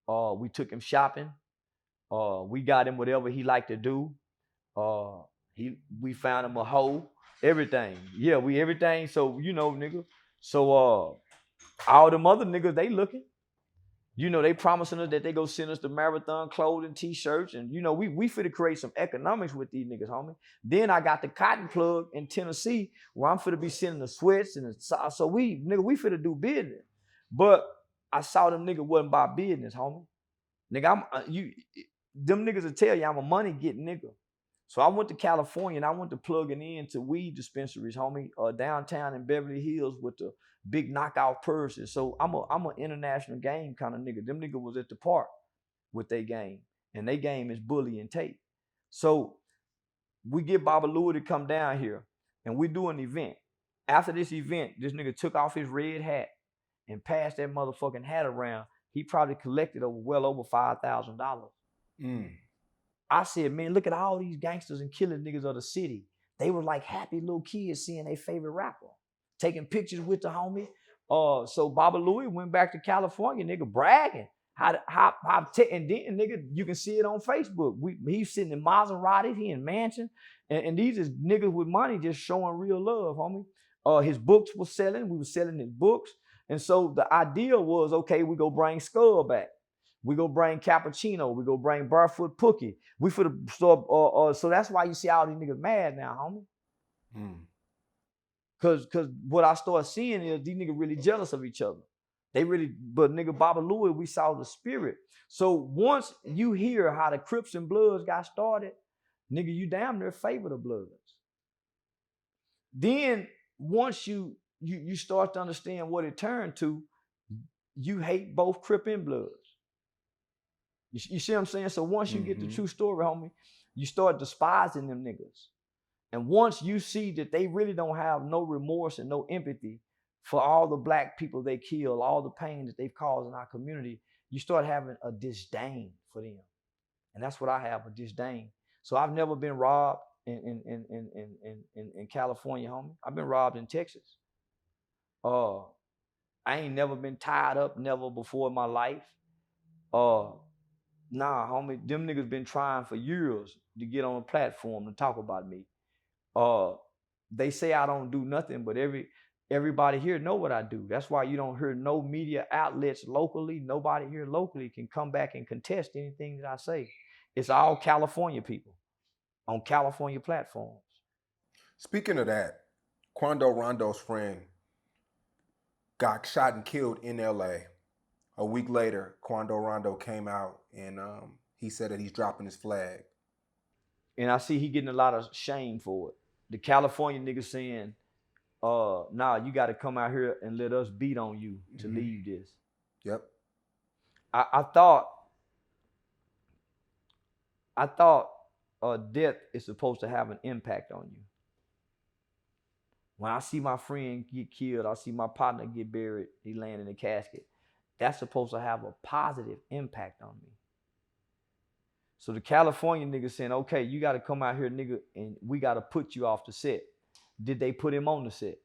We took him shopping. We got him whatever he liked to do. We found him a hoe, everything. Yeah, we everything. So nigga. So all them other niggas, they looking. They promising us that they go send us the marathon clothing, t-shirts, and we finna create some economics with these niggas, homie. Then I got the cotton plug in Tennessee where I'm finna be sending the sweats and so we finna do business. But I saw them niggas wasn't about business, homie. Nigga, them niggas will tell you I'm a money getting nigga. So I went to California and I went to plugging into weed dispensaries, homie, downtown in Beverly Hills with the big knockout purses. So I'm an international game kind of nigga. Them niggas was at the park with their game, and their game is bully and tape. So we get Baba Louie to come down here, and we do an event. After this event, this nigga took off his red hat and passed that motherfucking hat around. He probably collected well over $5,000. I said, man, look at all these gangsters and killing niggas of the city. They were like happy little kids seeing their favorite rapper, taking pictures with the homie. So Baba Louie went back to California, nigga, bragging. And then, nigga, you can see it on Facebook. He's sitting in Maserati, he in mansion. And these is niggas with money just showing real love, homie. His books were selling. We were selling his books. And so the idea was, okay, we go bring Skull back. We go bring Cappuccino. We go bring Barefoot Pookie. We for the so that's why you see all these niggas mad now, homie. Cause what I started seeing is these niggas really jealous of each other. But nigga Baba Louie, we saw the spirit. So once you hear how the Crips and Bloods got started, nigga, you damn near favor the Bloods. Then once you start to understand what it turned to, you hate both Crip and Bloods. You see what I'm saying? So once you get the true story, homie, you start despising them niggas. And once you see that they really don't have no remorse and no empathy for all the black people they kill, all the pain that they've caused in our community, you start having a disdain for them. And that's what I have, a disdain. So I've never been robbed in California, homie. I've been robbed in Texas. I ain't never been tied up, never before in my life. Nah, homie, them niggas been trying for years to get on a platform to talk about me. They say I don't do nothing, but everybody here know what I do. That's why you don't hear no media outlets locally. Nobody here locally can come back and contest anything that I say. It's all California people on California platforms. Speaking of that, Cuando Rondo's friend got shot and killed in LA. A week later, Cuando Rondo came out and he said that he's dropping his flag. And I see he getting a lot of shame for it. The California niggas saying, nah, you got to come out here and let us beat on you to leave this. Yep. I thought death is supposed to have an impact on you. When I see my friend get killed, I see my partner get buried, he laying in a casket. That's supposed to have a positive impact on me. So the California nigga saying, okay, you got to come out here, nigga, and we got to put you off the set. Did they put him on the set?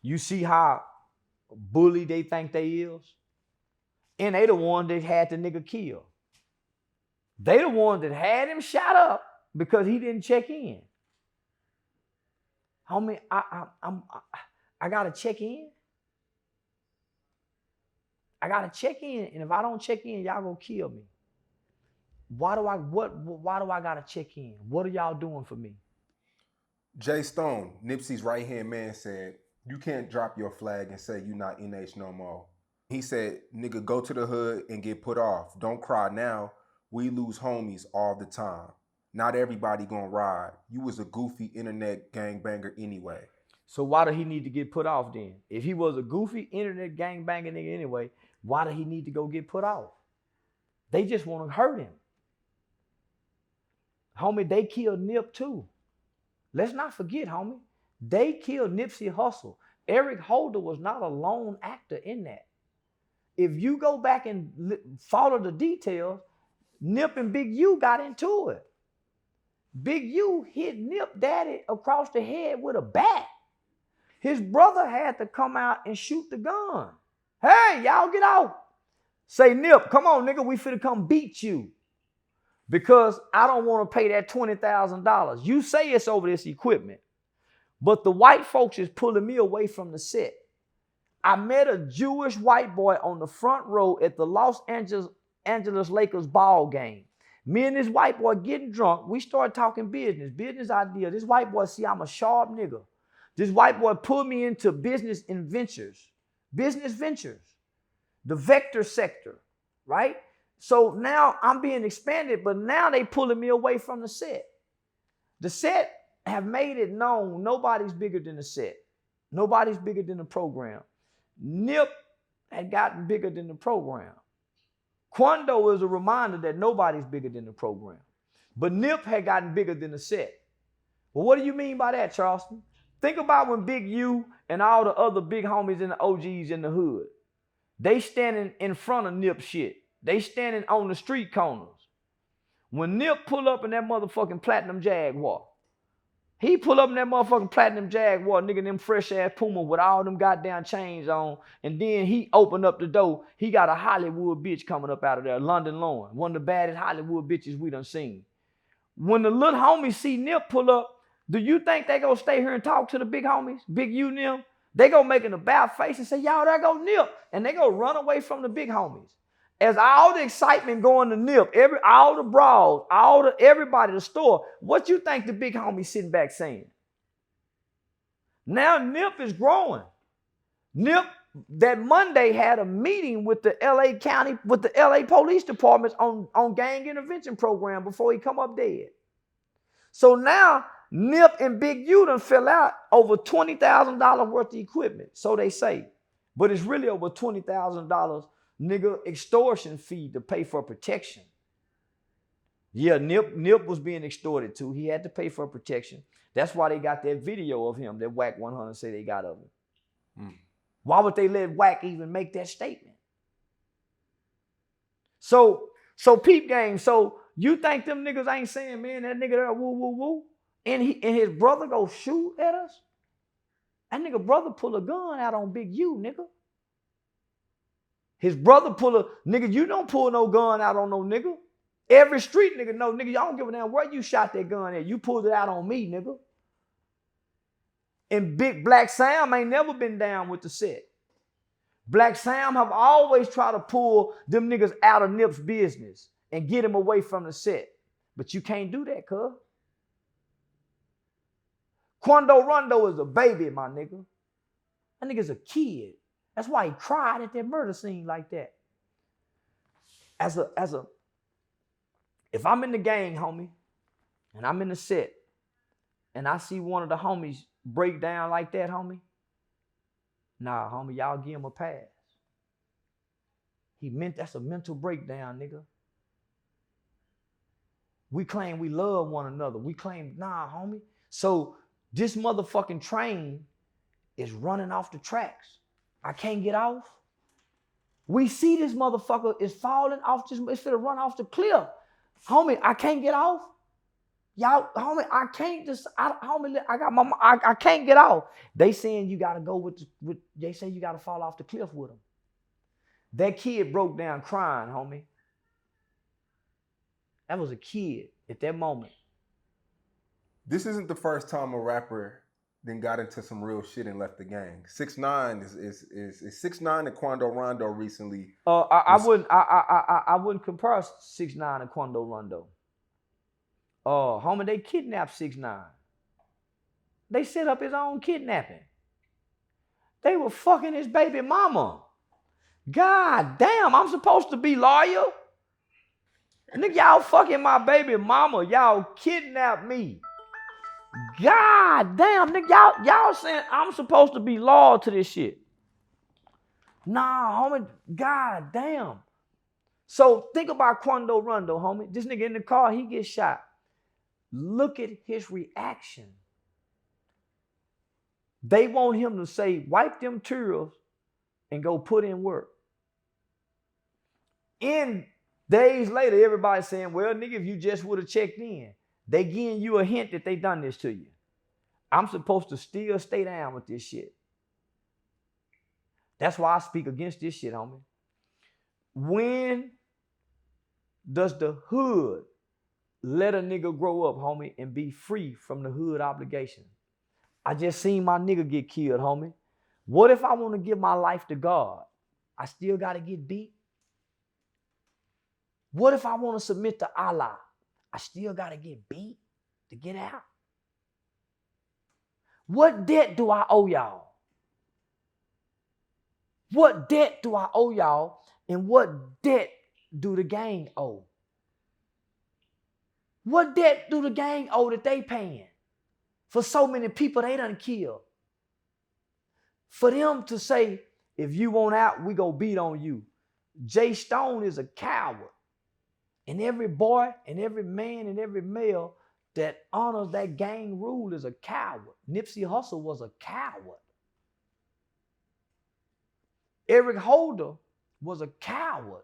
You see how bully they think they is? And they the one that had the nigga killed. They the one that had him shot up because he didn't check in. Homie, I got to check in. I gotta check in, and if I don't check in, y'all gonna kill me. Why do I gotta check in? What are y'all doing for me? Jay Stone, Nipsey's right-hand man, said, you can't drop your flag and say you not NH no more. He said, nigga, go to the hood and get put off. Don't cry now. We lose homies all the time. Not everybody gonna ride. You was a goofy internet gangbanger anyway. So why do he need to get put off then? If he was a goofy internet gangbanger nigga anyway, why do he need to go get put off? They just want to hurt him. Homie, they killed Nip too. Let's not forget, homie. They killed Nipsey Hussle. Eric Holder was not a lone actor in that. If you go back and follow the details, Nip and Big U got into it. Big U hit Nip Daddy across the head with a bat. His brother had to come out and shoot the gun. Hey, y'all get out. Say, Nip, come on, nigga, we finna come beat you. Because I don't want to pay that $20,000. You say it's over this equipment. But the white folks is pulling me away from the set. I met a Jewish white boy on the front row at the Los Angeles Lakers ball game. Me and this white boy getting drunk. We started talking business idea. This white boy see I'm a sharp nigga. This white boy pulled me into business ventures, the vector sector, right? So now I'm being expanded, but now they pulling me away from the set. The set have made it known nobody's bigger than the set. Nobody's bigger than the program. Nip had gotten bigger than the program. Quando is a reminder that nobody's bigger than the program. But Nip had gotten bigger than the set. Well, what do you mean by that, Charleston? Think about when Big U and all the other big homies and the OGs in the hood, they standing in front of Nip shit. They standing on the street corners. When Nip pull up in that motherfucking platinum Jaguar, he pull up in that motherfucking platinum Jaguar, nigga, them fresh ass Puma with all them goddamn chains on, and then he opened up the door. He got a Hollywood bitch coming up out of there, London Lauren, one of the baddest Hollywood bitches we done seen. When the little homies see Nip pull up, do you think they gonna stay here and talk to the big homies, Big U and them? They gonna make an about face and say, y'all, there go Nip, and they gonna run away from the big homies. As all the excitement going to Nip, all the brawls, everybody, the store, what you think the big homie sitting back saying? Now Nip is growing. Nip that Monday had a meeting with the LA County, with the LA Police Departments on gang intervention program before he come up dead. So now Nip and Big U done fell out over $20,000 worth of equipment, so they say. But it's really over $20,000 nigga extortion fee to pay for protection. Yeah, Nip was being extorted too. He had to pay for protection. That's why they got that video of him that Wack 100 say they got of him. Why would they let Wack even make that statement? So peep game. So you think them niggas ain't saying, man, that nigga there woo woo woo, and his brother go shoot at us? That nigga brother pull a gun out on Big U, nigga. His brother nigga, you don't pull no gun out on no nigga. Every street nigga know, nigga, I don't give a damn where you shot that gun at. You pulled it out on me, nigga. And Big Black Sam ain't never been down with the set. Black Sam have always tried to pull them niggas out of Nip's business and get him away from the set. But you can't do that, cuz. Cuando Rondo is a baby, my nigga. That nigga's a kid. That's why he cried at that murder scene like that. If I'm in the gang, homie, and I'm in the set, and I see one of the homies break down like that, homie, nah, homie, y'all give him a pass. That's a mental breakdown, nigga. We claim we love one another. We claim, nah, homie. So this motherfucking train is running off the tracks. I can't get off. We see this motherfucker is falling off. It's finna run off the cliff. Homie, I can't get off. Y'all, homie, I can't get off. They saying you gotta go they say you gotta fall off the cliff with them. That kid broke down crying, homie. That was a kid at that moment. This isn't the first time a rapper then got into some real shit and left the gang. 6ix9ine is 6ix9ine and Quando Rondo recently. I wouldn't compare 6ix9ine and Quando Rondo. Homie, they kidnapped 6ix9ine. They set up his own kidnapping. They were fucking his baby mama. God damn, I'm supposed to be loyal? Nigga, y'all fucking my baby mama. Y'all kidnapped me. God damn, nigga, y'all saying I'm supposed to be loyal to this shit. Nah, homie, god damn. So think about Cuando Rondo, homie. This nigga in the car, he gets shot. Look at his reaction. They want him to say, wipe them tears and go put in work. In days later, everybody's saying, well, nigga, if you just would have checked in, they giving you a hint that they done this to you. I'm supposed to still stay down with this shit. That's why I speak against this shit, homie. When does the hood let a nigga grow up, homie, and be free from the hood obligation? I just seen my nigga get killed, homie. What if I want to give my life to God? I still got to get beat? What if I want to submit to Allah? I still got to get beat to get out? What debt do I owe y'all? What debt do I owe y'all? And what debt do the gang owe? What debt do the gang owe that they paying for so many people they done killed? For them to say, if you want out, we go beat on you. Jay Stone is a coward. And every boy and every man and every male that honors that gang rule is a coward. Nipsey Hussle was a coward. Eric Holder was a coward.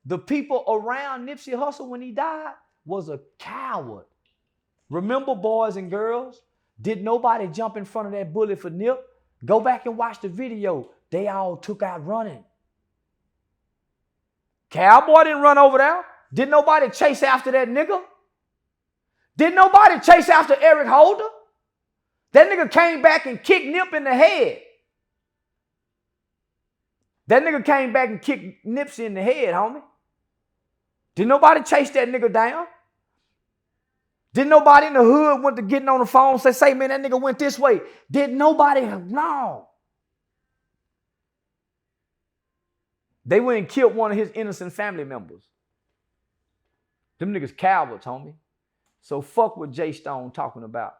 The people around Nipsey Hussle when he died was a coward. Remember, boys and girls, did nobody jump in front of that bullet for Nip? Go back and watch the video. They all took out running. Cowboy didn't run over there. Did nobody chase after that nigga? Did nobody chase after Eric Holder? That nigga came back and kicked Nip in the head. That nigga came back and kicked Nipsey in the head, homie. Did nobody chase that nigga down? Did nobody in the hood want to getting on the phone and say, man, that nigga went this way? Did nobody? No. They went and killed one of his innocent family members. Them niggas cowards, homie. So fuck what Jay Stone talking about.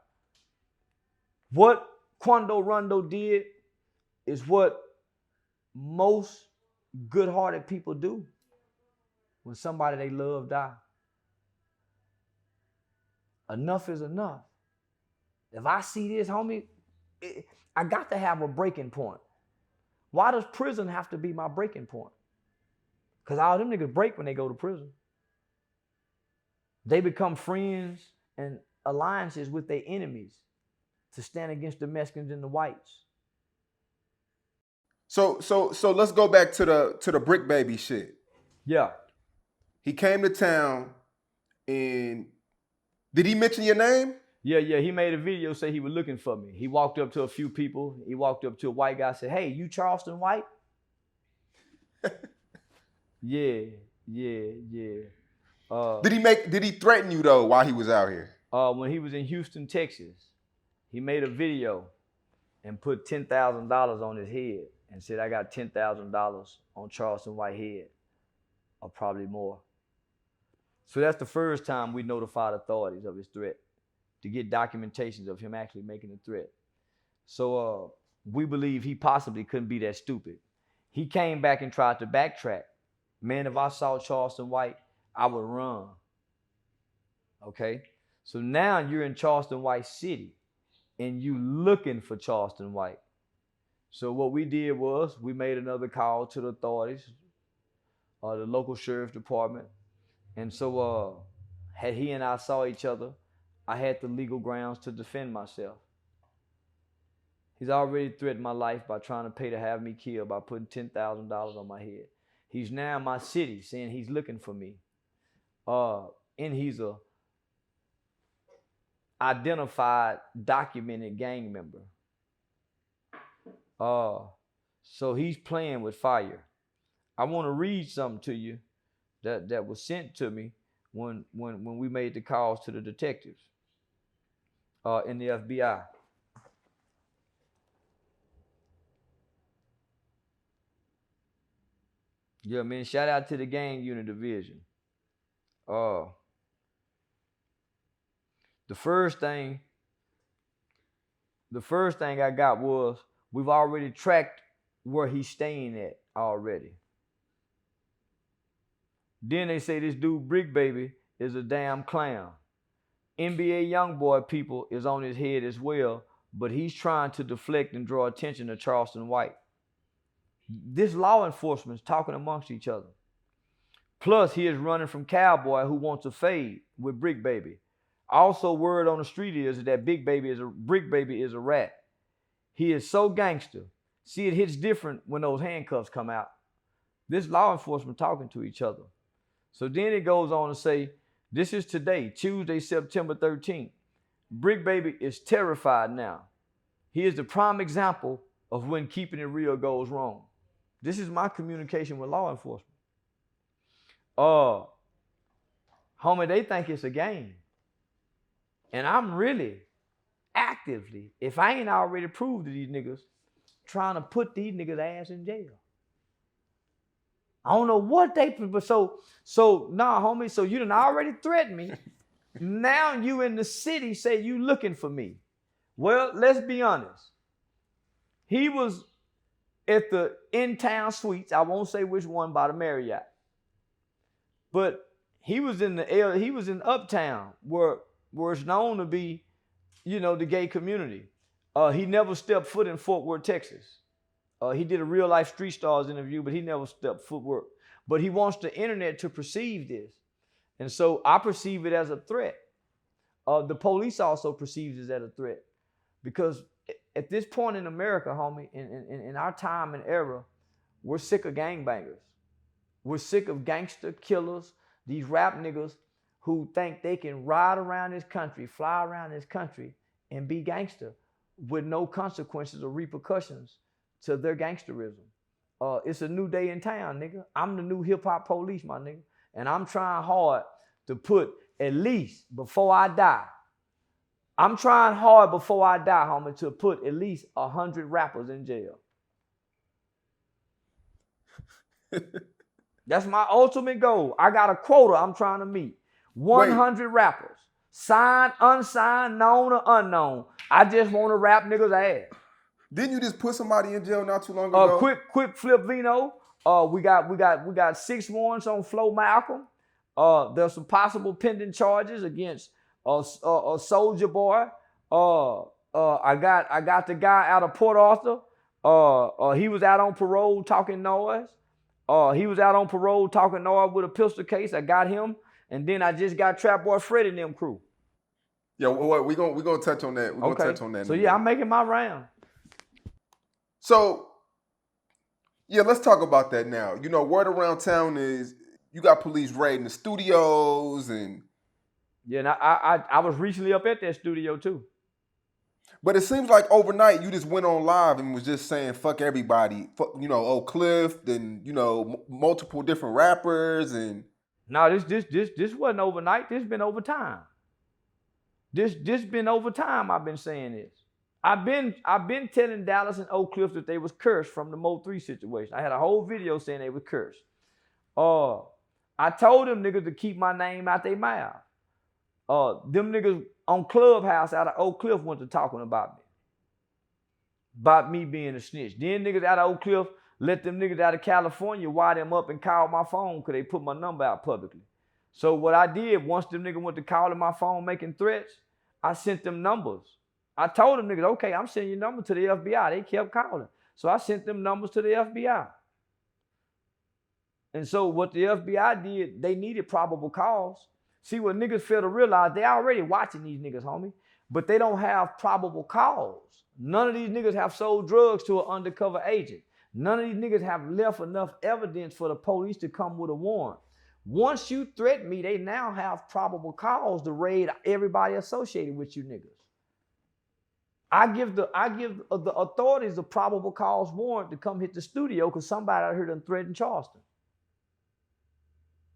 What Cuando Rondo did is what most good-hearted people do when somebody they love die. Enough is enough. If I see this, homie, I got to have a breaking point. Why does prison have to be my breaking point? Because all them niggas break when they go to prison. They become friends and alliances with their enemies to stand against the Mexicans and the whites. So let's go back to the Brick Baby shit. Yeah. He came to town, and did he mention your name? Yeah. He made a video say he was looking for me. He walked up to a few people. He walked up to a white guy, said, hey, you Charleston White? Yeah. Did he threaten you though while he was out here? When he was in Houston, Texas, he made a video and put $10,000 on his head and said, I got $10,000 on Charleston White head, or probably more. So that's the first time we notified authorities of his threat to get documentations of him actually making a threat. So we believe he possibly couldn't be that stupid. He came back and tried to backtrack. Man, if I saw Charleston White, I would run. Okay? So now you're in Charleston White City and you looking for Charleston White. So what we did was we made another call to the authorities, the local sheriff department. And so had he and I saw each other, I had the legal grounds to defend myself. He's already threatened my life by trying to pay to have me killed by putting $10,000 on my head. He's now in my city saying he's looking for me. And he's a identified, documented gang member. So he's playing with fire. I want to read something to you that was sent to me when we made the calls to the detectives in the FBI. Yeah, man, shout out to the gang unit division. The first thing I got was we've already tracked where he's staying at already. Then they say this dude Brick Baby is a damn clown. NBA Youngboy people is on his head as well but he's trying to deflect and draw attention to Charleston White. This law enforcement's talking amongst each other. Plus, he is running from Cowboy, who wants a fade with Brick Baby. Also, word on the street is that Brick Baby is a rat. He is so gangster. See, it hits different when those handcuffs come out. This law enforcement talking to each other. So then it goes on to say, this is today, Tuesday, September 13th. Brick Baby is terrified now. He is the prime example of when keeping it real goes wrong. This is my communication with law enforcement. Homie, they think it's a game. And I'm really actively, if I ain't already proved to these niggas, trying to put these niggas' ass in jail. I don't know what they, but so nah, homie, so you done already threatened me. Now you in the city say you looking for me. Well, let's be honest. He was at the in-town suites, I won't say which one, by the Marriott. But he was in Uptown, where it's known to be, the gay community. He never stepped foot in Fort Worth, Texas. He did a real life Street Stars interview, but he never stepped footwork. But he wants the internet to perceive this. And so I perceive it as a threat. The police also perceives it as a threat. Because at this point in America, homie, in our time and era, we're sick of gangbangers. We're sick of gangster killers, these rap niggas who think they can ride around this country, fly around this country, and be gangster with no consequences or repercussions to their gangsterism. It's a new day in town, nigga. I'm the new hip-hop police, my nigga. And I'm trying hard to put at least before I die, homie, to put at least 100 rappers in jail. That's my ultimate goal. I got a quota I'm trying to meet. 100 rappers. Signed, unsigned, known or unknown. I just want to rap niggas' ass. Didn't you just put somebody in jail not too long ago? Quick flip Vino. We got 6 warrants on Flo Malcolm. There's some possible pending charges against a Soldier Boy. I got the guy out of Port Arthur. He was out on parole talking noise. With a pistol case. I got him, and then I just got Trap Boy Fred and them crew. Yeah, we gonna touch on that. We're gonna touch on that. So yeah, I'm making my round. So yeah, let's talk about that now. Word around town is you got police raiding the studios and. Yeah, and I was recently up at that studio too. But it seems like overnight you just went on live and was just saying fuck everybody. Fuck, Oak Cliff, then multiple different rappers and. No, this wasn't overnight. This been over time. This been over time. I've been saying this. I've been telling Dallas and Oak Cliff that they was cursed from the Mo3 situation. I had a whole video saying they was cursed. I told them niggas to keep my name out their mouth. Them niggas on Clubhouse out of Oak Cliff went to talking about me being a snitch. Then niggas out of Oak Cliff let them niggas out of California wire them up and call my phone because they put my number out publicly. So what I did, once them niggas went to calling my phone making threats, I sent them numbers. I told them niggas, okay, I'm sending your number to the FBI. They kept calling. So I sent them numbers to the FBI. And so what the FBI did, they needed probable cause. See, what niggas fail to realize, they already watching these niggas, homie, but they don't have probable cause. None of these niggas have sold drugs to an undercover agent. None of these niggas have left enough evidence for the police to come with a warrant. Once you threaten me, they now have probable cause to raid everybody associated with you niggas. I give the authorities the probable cause warrant to come hit the studio because somebody out here done threatened Charleston.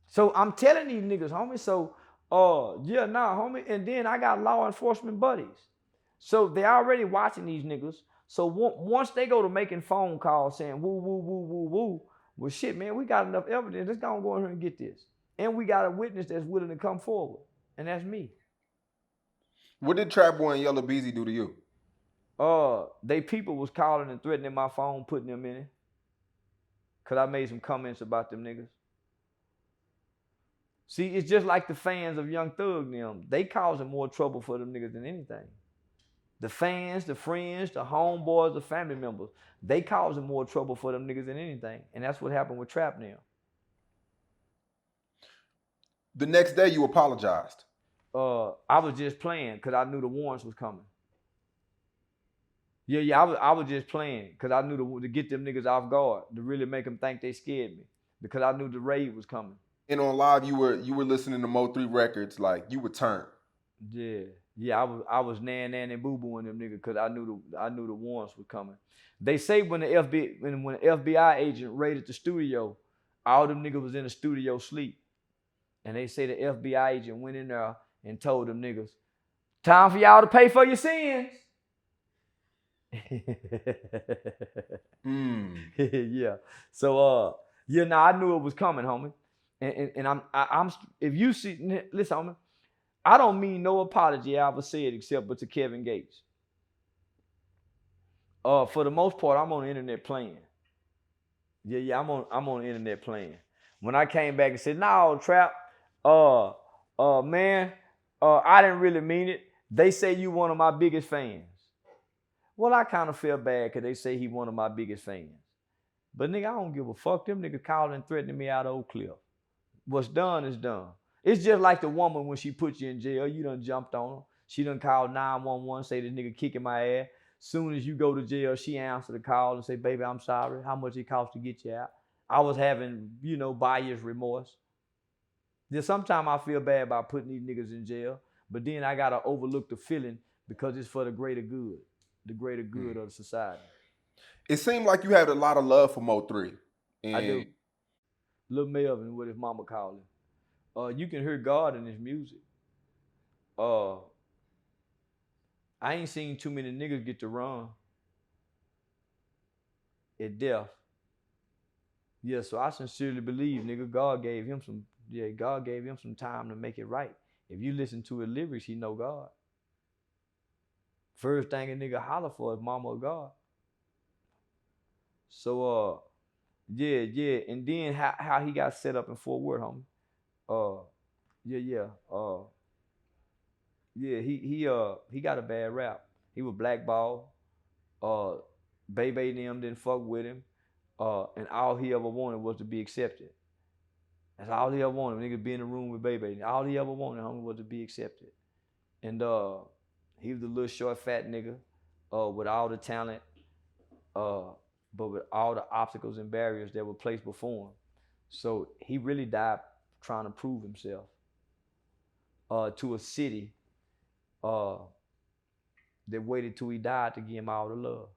So I'm telling these niggas, homie, homie. And then I got law enforcement buddies. So they already watching these niggas. So once they go to making phone calls saying woo, woo, woo, woo, woo, well, shit, man, we got enough evidence. Let's go in here and get this. And we got a witness that's willing to come forward. And that's me. What did Trap Boy and Yellow Beezy do to you? They people was calling and threatening my phone, putting them in it. Because I made some comments about them niggas. See, it's just like the fans of Young Thug and them. They causing more trouble for them niggas than anything. The fans, the friends, the homeboys, the family members, they causing more trouble for them niggas than anything. And that's what happened with trap now. The next day you apologized. I was just playing because I knew the warrants was coming. Yeah, I was just playing because I knew to get them niggas off guard, to really make them think they scared me, because I knew the raid was coming. And on live, you were listening to Mo3 records, like you would turn. Yeah, I was nan and boo booing them niggas because I knew the warrants was coming. They say when the FBI agent raided the studio, all them niggas was in the studio sleep, and they say the FBI agent went in there and told them niggas, "Time for y'all to pay for your sins." Yeah. So I knew it was coming, homie. And I'm if you see, listen, homie, I don't mean no apology I ever said except but to Kevin Gates. For the most part, I'm on the internet playing. Yeah, I'm on the internet playing. When I came back and said, "No, Trap, man, I didn't really mean it. They say you one of my biggest fans." Well, I kind of feel bad because they say he one of my biggest fans. But nigga, I don't give a fuck. Them niggas calling and threatening me out of Oak Cliff. What's done is done. It's just like the woman when she put you in jail, you done jumped on her. She done called 911, say this nigga kicking my ass. Soon as you go to jail, she answer the call and say, "Baby, I'm sorry. How much it cost to get you out?" I was having, buyer's remorse. Then sometimes I feel bad about putting these niggas in jail, but then I gotta overlook the feeling because it's for the greater good. The greater good of the society. It seemed like you had a lot of love for Mo3. And I do. Lil Melvin, what his mama called him. You can hear God in his music. I ain't seen too many niggas get to run at death. Yeah, so I sincerely believe, nigga, God gave him some time to make it right. If you listen to his lyrics, he know God. First thing a nigga holler for is mama or God. So yeah, and then how he got set up in Fort Worth, homie. He got a bad rap. He was blackballed. Bebe and them didn't fuck with him. And all he ever wanted was to be accepted. That's all he ever wanted. Nigga be in the room with Bebe. All he ever wanted, homie, was to be accepted. And he was the little short fat nigga with all the talent, but with all the obstacles and barriers that were placed before him. So he really died trying to prove himself to a city that waited till he died to give him all the love.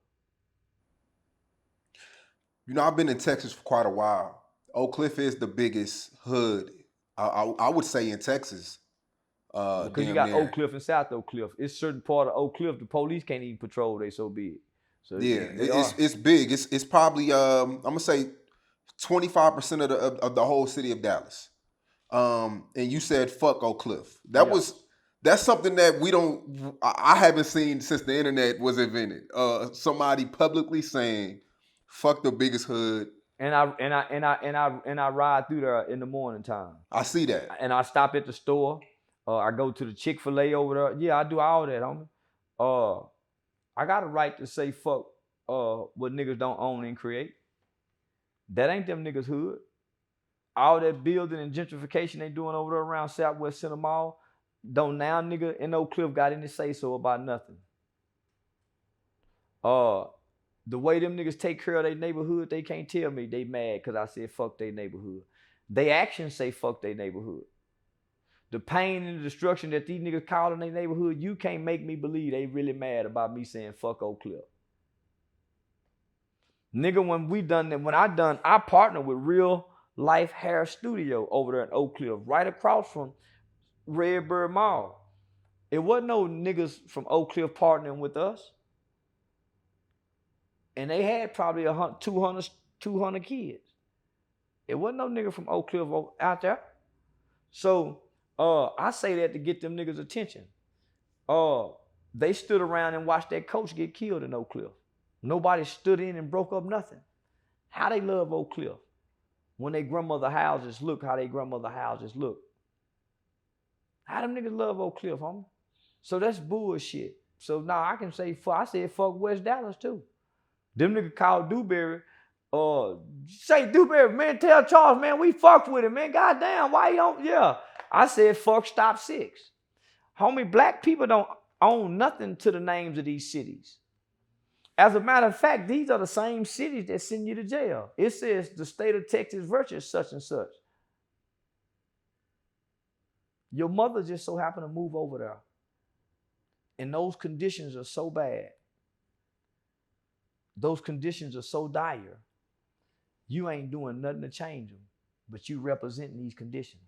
I've been in Texas for quite a while. Oak Cliff is the biggest hood, I would say, in Texas. Because you got Oak Cliff and South Oak Cliff. It's certain part of Oak Cliff the police can't even patrol. They so big. So yeah, it's big. It's probably I'm gonna say 25% of the whole city of Dallas. And you said fuck Oak Cliff. That's something that I haven't seen since the internet was invented. Somebody publicly saying fuck the biggest hood. And I ride through there in the morning time. I see that. And I stop at the store. I go to the Chick-fil-A over there. Yeah, I do all that, homie. I got a right to say fuck what niggas don't own and create. That ain't them niggas hood. All that building and gentrification they doing over there around Southwest Center Mall, don't now nigga in Oak Cliff got any say so about nothing. The way them niggas take care of their neighborhood, they can't tell me they mad because I said fuck their neighborhood. They actions say fuck their neighborhood. The pain and the destruction that these niggas call in their neighborhood, you can't make me believe they really mad about me saying fuck Oak Cliff. Nigga, I partnered with Real Life Hair Studio over there in Oak Cliff, right across from Redbird Mall. It wasn't no niggas from Oak Cliff partnering with us. And they had probably 200 kids. It wasn't no nigga from Oak Cliff out there. So I say that to get them niggas' attention. They stood around and watched that coach get killed in Oak Cliff. Nobody stood in and broke up nothing. How they love Oak Cliff. When they grandmother houses look how they grandmother houses look. How them niggas love Oak Cliff, homie? So that's bullshit. So now I can say fuck. I said fuck West Dallas too. Them niggas called Dewberry. Say Dewberry, man, tell Charles, man, we fucked with him, man. Goddamn, why you don't? Yeah. I said fuck Stop 6. Homie, black people don't own nothing to the names of these cities. As a matter of fact, these are the same cities that send you to jail. It says the state of Texas versus such and such. Your mother just so happened to move over there. And those conditions are so bad. Those conditions are so dire. You ain't doing nothing to change them, but you representing these conditions.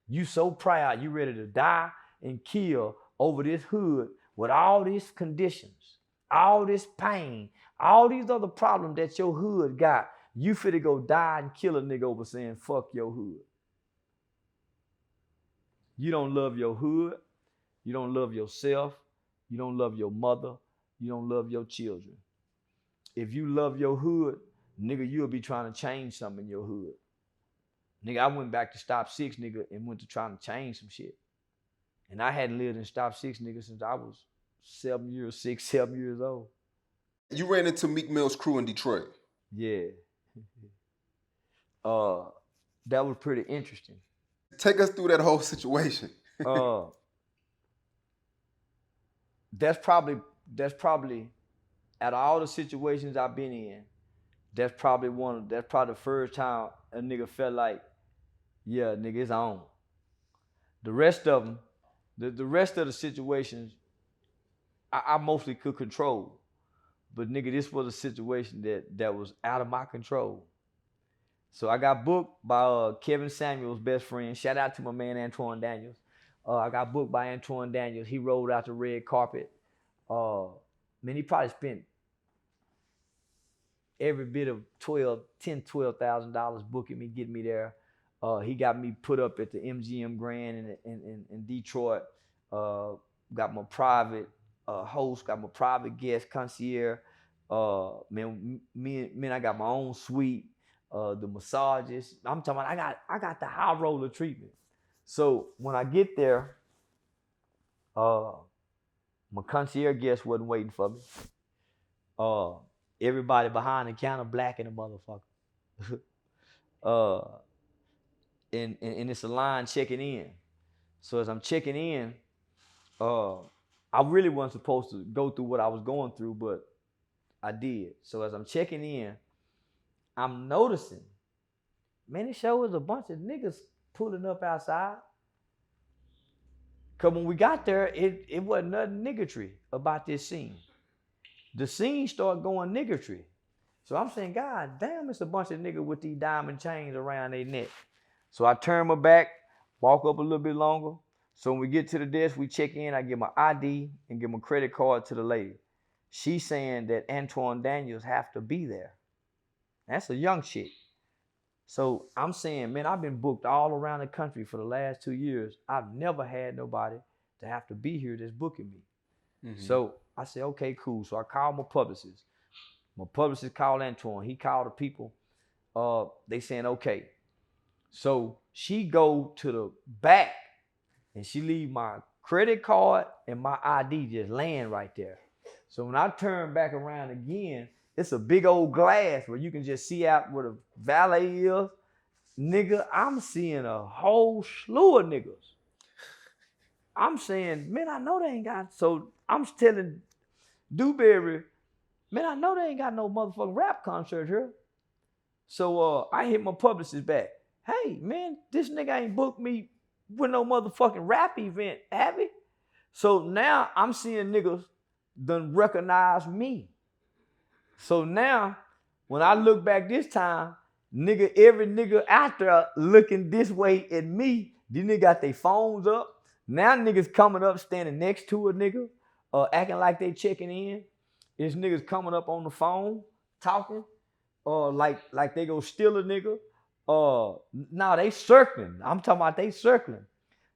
You so proud, you ready to die and kill over this hood with all these conditions, all this pain, all these other problems that your hood got. You finna go die and kill a nigga over saying fuck your hood. You don't love your hood. You don't love yourself. You don't love your mother. You don't love your children. If you love your hood, nigga, you'll be trying to change something in your hood. Nigga, I went back to Stop 6, nigga, and went to trying to change some shit. And I hadn't lived in Stop 6, nigga, since I was 7 years old. You ran into Meek Mill's crew in Detroit. Yeah. That was pretty interesting. Take us through that whole situation. That's probably out of all the situations I've been in, that's probably the first time a nigga felt like, yeah, nigga, it's on. The rest of them, the rest of the situations, I mostly could control. But nigga, this was a situation that was out of my control. So I got booked by Kevin Samuel's best friend. Shout out to my man Antoine Daniels. I got booked by Antoine Daniels. He rolled out the red carpet. Man, he probably spent every bit of $12,000 booking me, getting me there. He got me put up at the MGM Grand in Detroit. Got my private host, got my private guest concierge. Man, I got my own suite. The massages. I'm talking about I got the high roller treatment. So when I get there, my concierge guest wasn't waiting for me. Everybody behind the counter black in the motherfucker. And it's a line checking in. So as I'm checking in, I really wasn't supposed to go through what I was going through, but I did. So as I'm checking in, I'm noticing, man, it sure was a bunch of niggas pulling up outside. Cause when we got there, it wasn't nothing niggotry about this scene. The scene started going niggotry. So I'm saying, God damn, it's a bunch of niggas with these diamond chains around their neck. So I turn my back, walk up a little bit longer. So when we get to the desk, we check in, I give my ID and give my credit card to the lady. She's saying that Antoine Daniels have to be there. That's a young chick. So I'm saying, man, I've been booked all around the country for the last 2 years. I've never had nobody to have to be here that's booking me. Mm-hmm. So I said, okay, cool. So I called my publicist. My publicist called Antoine. He called the people. They saying, okay. So she go to the back and she leave my credit card and my ID just laying right there. So when I turn back around again, it's a big old glass where you can just see out where the valet is. Nigga, I'm seeing a whole slew of niggas. I'm saying, man, I know they ain't got, so I'm telling Dewberry, man, I know they ain't got no motherfucking rap concert here. So I hit my publicist back. Hey, man, this nigga ain't booked me with no motherfucking rap event, have he? So now I'm seeing niggas done recognize me. So now, when I look back this time, nigga, every nigga out there looking this way at me, these niggas got their phones up. Now niggas coming up, standing next to a nigga, acting like they checking in. It's niggas coming up on the phone, talking, like they go steal a nigga. Nah, they circling. I'm talking about they circling.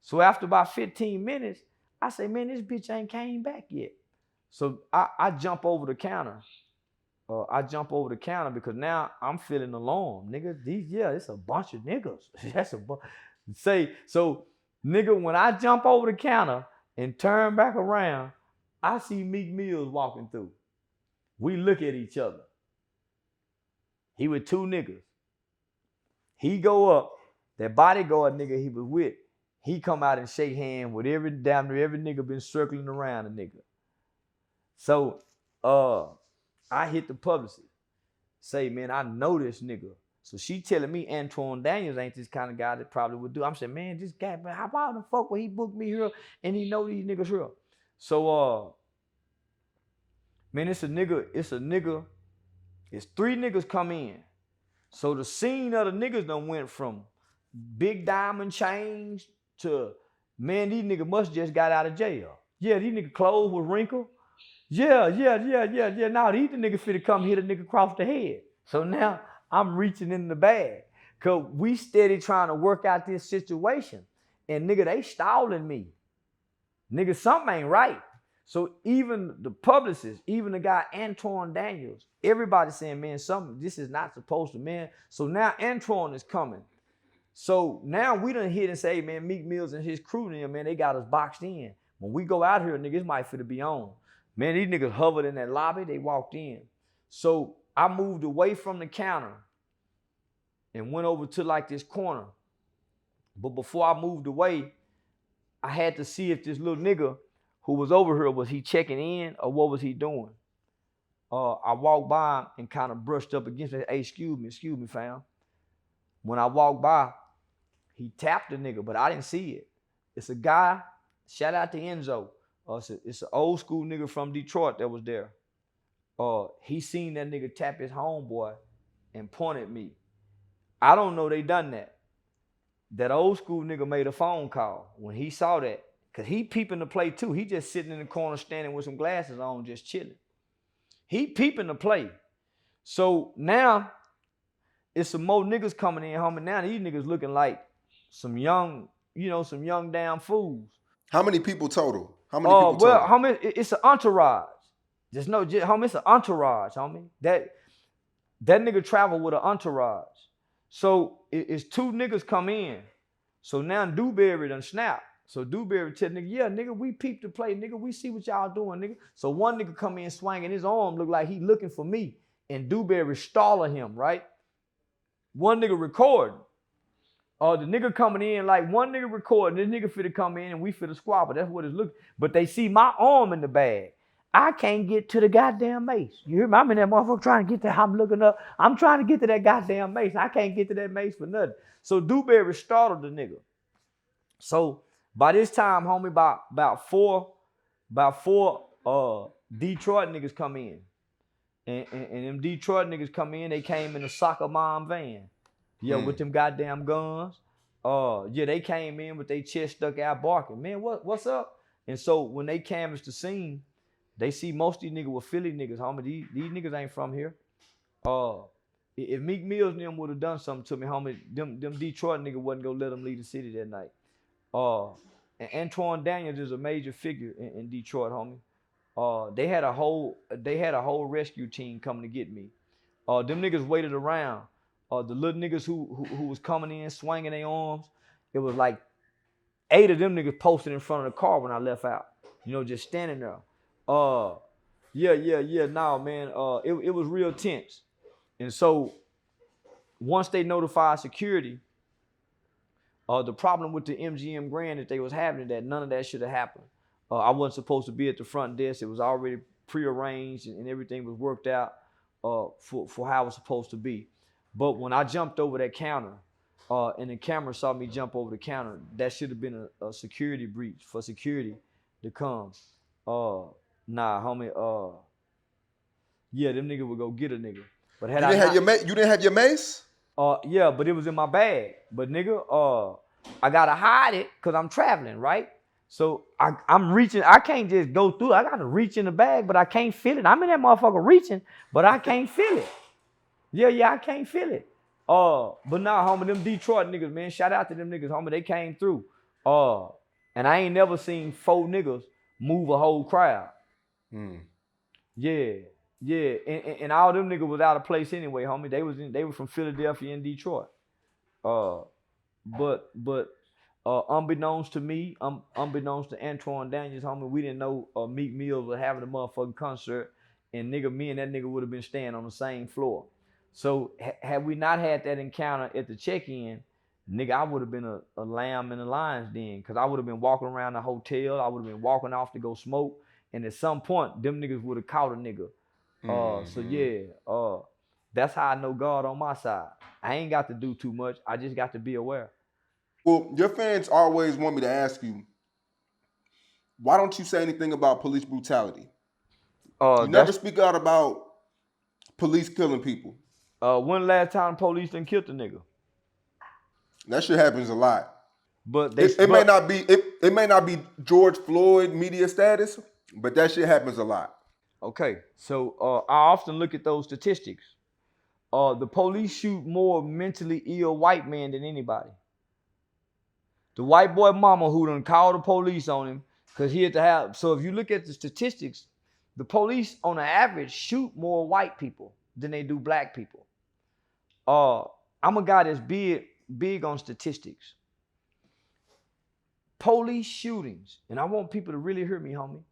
So after about 15 minutes, I say, man, this bitch ain't came back yet. So I jump over the counter. Because now I'm feeling alarmed. Nigga, it's a bunch of niggas. That's a bunch. So, nigga, when I jump over the counter and turn back around, I see Meek Mills walking through. We look at each other. He with two niggas. He go up. That bodyguard nigga he was with, he come out and shake hands with damn near every nigga been circling around a nigga. So I hit the publicist. Say, man, I know this nigga. So she telling me Antoine Daniels ain't this kind of guy that probably would do. I'm saying, man, this guy, man, how about the fuck when he booked me here and he know these niggas here? So man, it's three niggas come in. So the scene of the niggas done went from big diamond chains to, man, these niggas must just got out of jail. Yeah, these niggas clothes was wrinkled. Yeah. Now these the niggas finna come hit a nigga across the head. So now I'm reaching in the bag. Cause we steady trying to work out this situation. And nigga, they stalling me. Nigga, something ain't right. So even the publicist, even the guy Antoine Daniels, everybody saying, man, this is not supposed to, man. So now Antoine is coming. So now we done hit and say, hey, man, Meek Mills and his crew, man, they got us boxed in. When we go out here, niggas might finna be on. Man, these niggas hovered in that lobby, they walked in. So I moved away from the counter and went over to like this corner. But before I moved away, I had to see if this little nigga who was over here, was he checking in or what was he doing? I walked by and kind of brushed up against him. Hey, excuse me, fam. When I walked by, he tapped the nigga, but I didn't see it. It's a guy, shout out to Enzo. It's an old school nigga from Detroit that was there. He seen that nigga tap his homeboy and point at me. I don't know they done that. That old school nigga made a phone call when he saw that. Cause he peeping the play too. He just sitting in the corner standing with some glasses on, just chilling. He peeping the play. So now it's some more niggas coming in, homie. Now these niggas looking like some young damn fools. How many people total? Well, homie, it's an entourage. Homie, it's an entourage, homie. That nigga travel with an entourage. So it's two niggas come in. So now Dewberry done snap. So Dewberry tell nigga, yeah, nigga, we peep the play, nigga. We see what y'all doing, nigga. So one nigga come in swinging his arm, look like he looking for me. And Dewberry stalling him, right? One nigga recording. The nigga coming in, like one nigga recording, this nigga finna come in and we finna squabble. That's what it's looking. But they see my arm in the bag. I can't get to the goddamn mace. You hear me? I'm in that motherfucker trying to get there. I'm looking up. I'm trying to get to that goddamn mace. I can't get to that mace for nothing. So Dewberry startled the nigga. So by this time, homie, about four Detroit niggas come in. And them Detroit niggas come in, they came in a soccer mom van. Yeah, with them goddamn guns. Yeah, they came in with their chest stuck out barking. Man, what's up? And so when they canvassed the scene, they see most of these niggas were Philly niggas, homie. These niggas ain't from here. If Meek Mills and them would have done something to me, homie, them Detroit niggas wasn't gonna let them leave the city that night. And Antoine Daniels is a major figure in Detroit, homie. They had a whole rescue team coming to get me. Them niggas waited around. The little niggas who was coming in swinging their arms, it was like 8 of them niggas posted in front of the car when I left out. You know, just standing there. Nah, man. It was real tense. And so once they notified security, the problem with the MGM Grand that they was having, that none of that should have happened. I wasn't supposed to be at the front desk. It was already prearranged and everything was worked out for how it was supposed to be. But when I jumped over that counter, and the camera saw me jump over the counter, that should have been a security breach for security to come. Nah, homie. Yeah, them niggas would go get a nigga. But had you didn't have your mace? Yeah, but it was in my bag. But nigga, I gotta hide it because I'm traveling, right? So I'm reaching. I can't just go through. I gotta reach in the bag, but I can't feel it. I'm in that motherfucker reaching, but I can't feel it. Yeah, I can't feel it. But nah, homie, them Detroit niggas, man, shout out to them niggas, homie. They came through. And I ain't never seen 4 niggas move a whole crowd. Yeah. And all them niggas was out of place anyway, homie. They were from Philadelphia and Detroit. But Unbeknownst to me, unbeknownst to Antoine Daniels, homie, we didn't know Meek Mills was having a motherfucking concert, and nigga, me and that nigga would have been staying on the same floor. So had we not had that encounter at the check-in, nigga, I would have been a lamb in the lion's den, because I would have been walking around the hotel. I would have been walking off to go smoke, and at some point, them niggas would have caught a nigga. So yeah, that's how I know God on my side. I ain't got to do too much. I just got to be aware. Well, your fans always want me to ask you, why don't you say anything about police brutality? You never That's speak out about police killing people. when last time police done killed a nigga. That shit happens a lot. But It may not be George Floyd media status, but that shit happens a lot. okay. So I often look at those statistics. The police shoot more mentally ill white men than anybody. The white boy mama who done called the police on him because he had to have. So if you look at the statistics, the police on the average shoot more white people than they do black people. I'm a guy that's big on statistics. Police shootings, and I want people to really hear me, homie.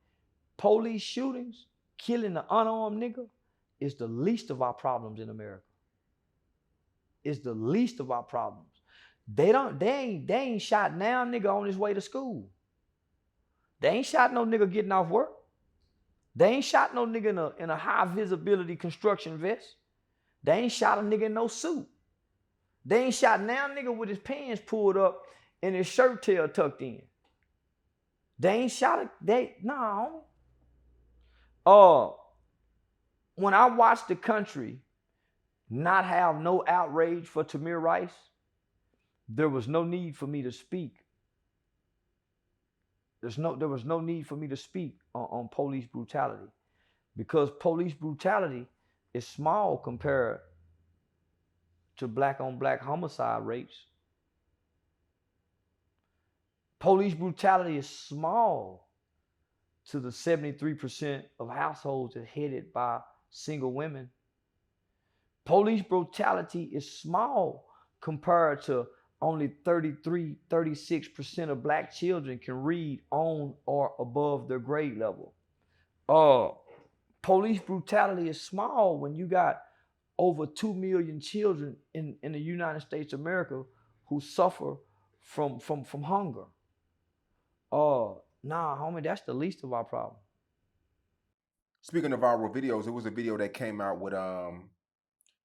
Police shootings, killing the unarmed nigga, is the least of our problems in America. It's the least of our problems. They ain't shot now nigga on his way to school. They ain't shot no nigga getting off work. They ain't shot no nigga in a high visibility construction vest. They ain't shot a nigga in no suit. They ain't shot now nigga with his pants pulled up and his shirt tail tucked in. They ain't shot it. Nah. When I watched the country not have no outrage for Tamir Rice, there was no need for me to speak. There was no need for me to speak on police brutality, because police brutality is small compared to black on black homicide rates. Police brutality is small to the 73% of households that are headed by single women. Police brutality is small compared to only 36% of black children can read on or above their grade level. Police brutality is small when you got over 2 million children in the United States of America who suffer from hunger. Nah, homie, that's the least of our problem. Speaking of viral videos, it was a video that came out with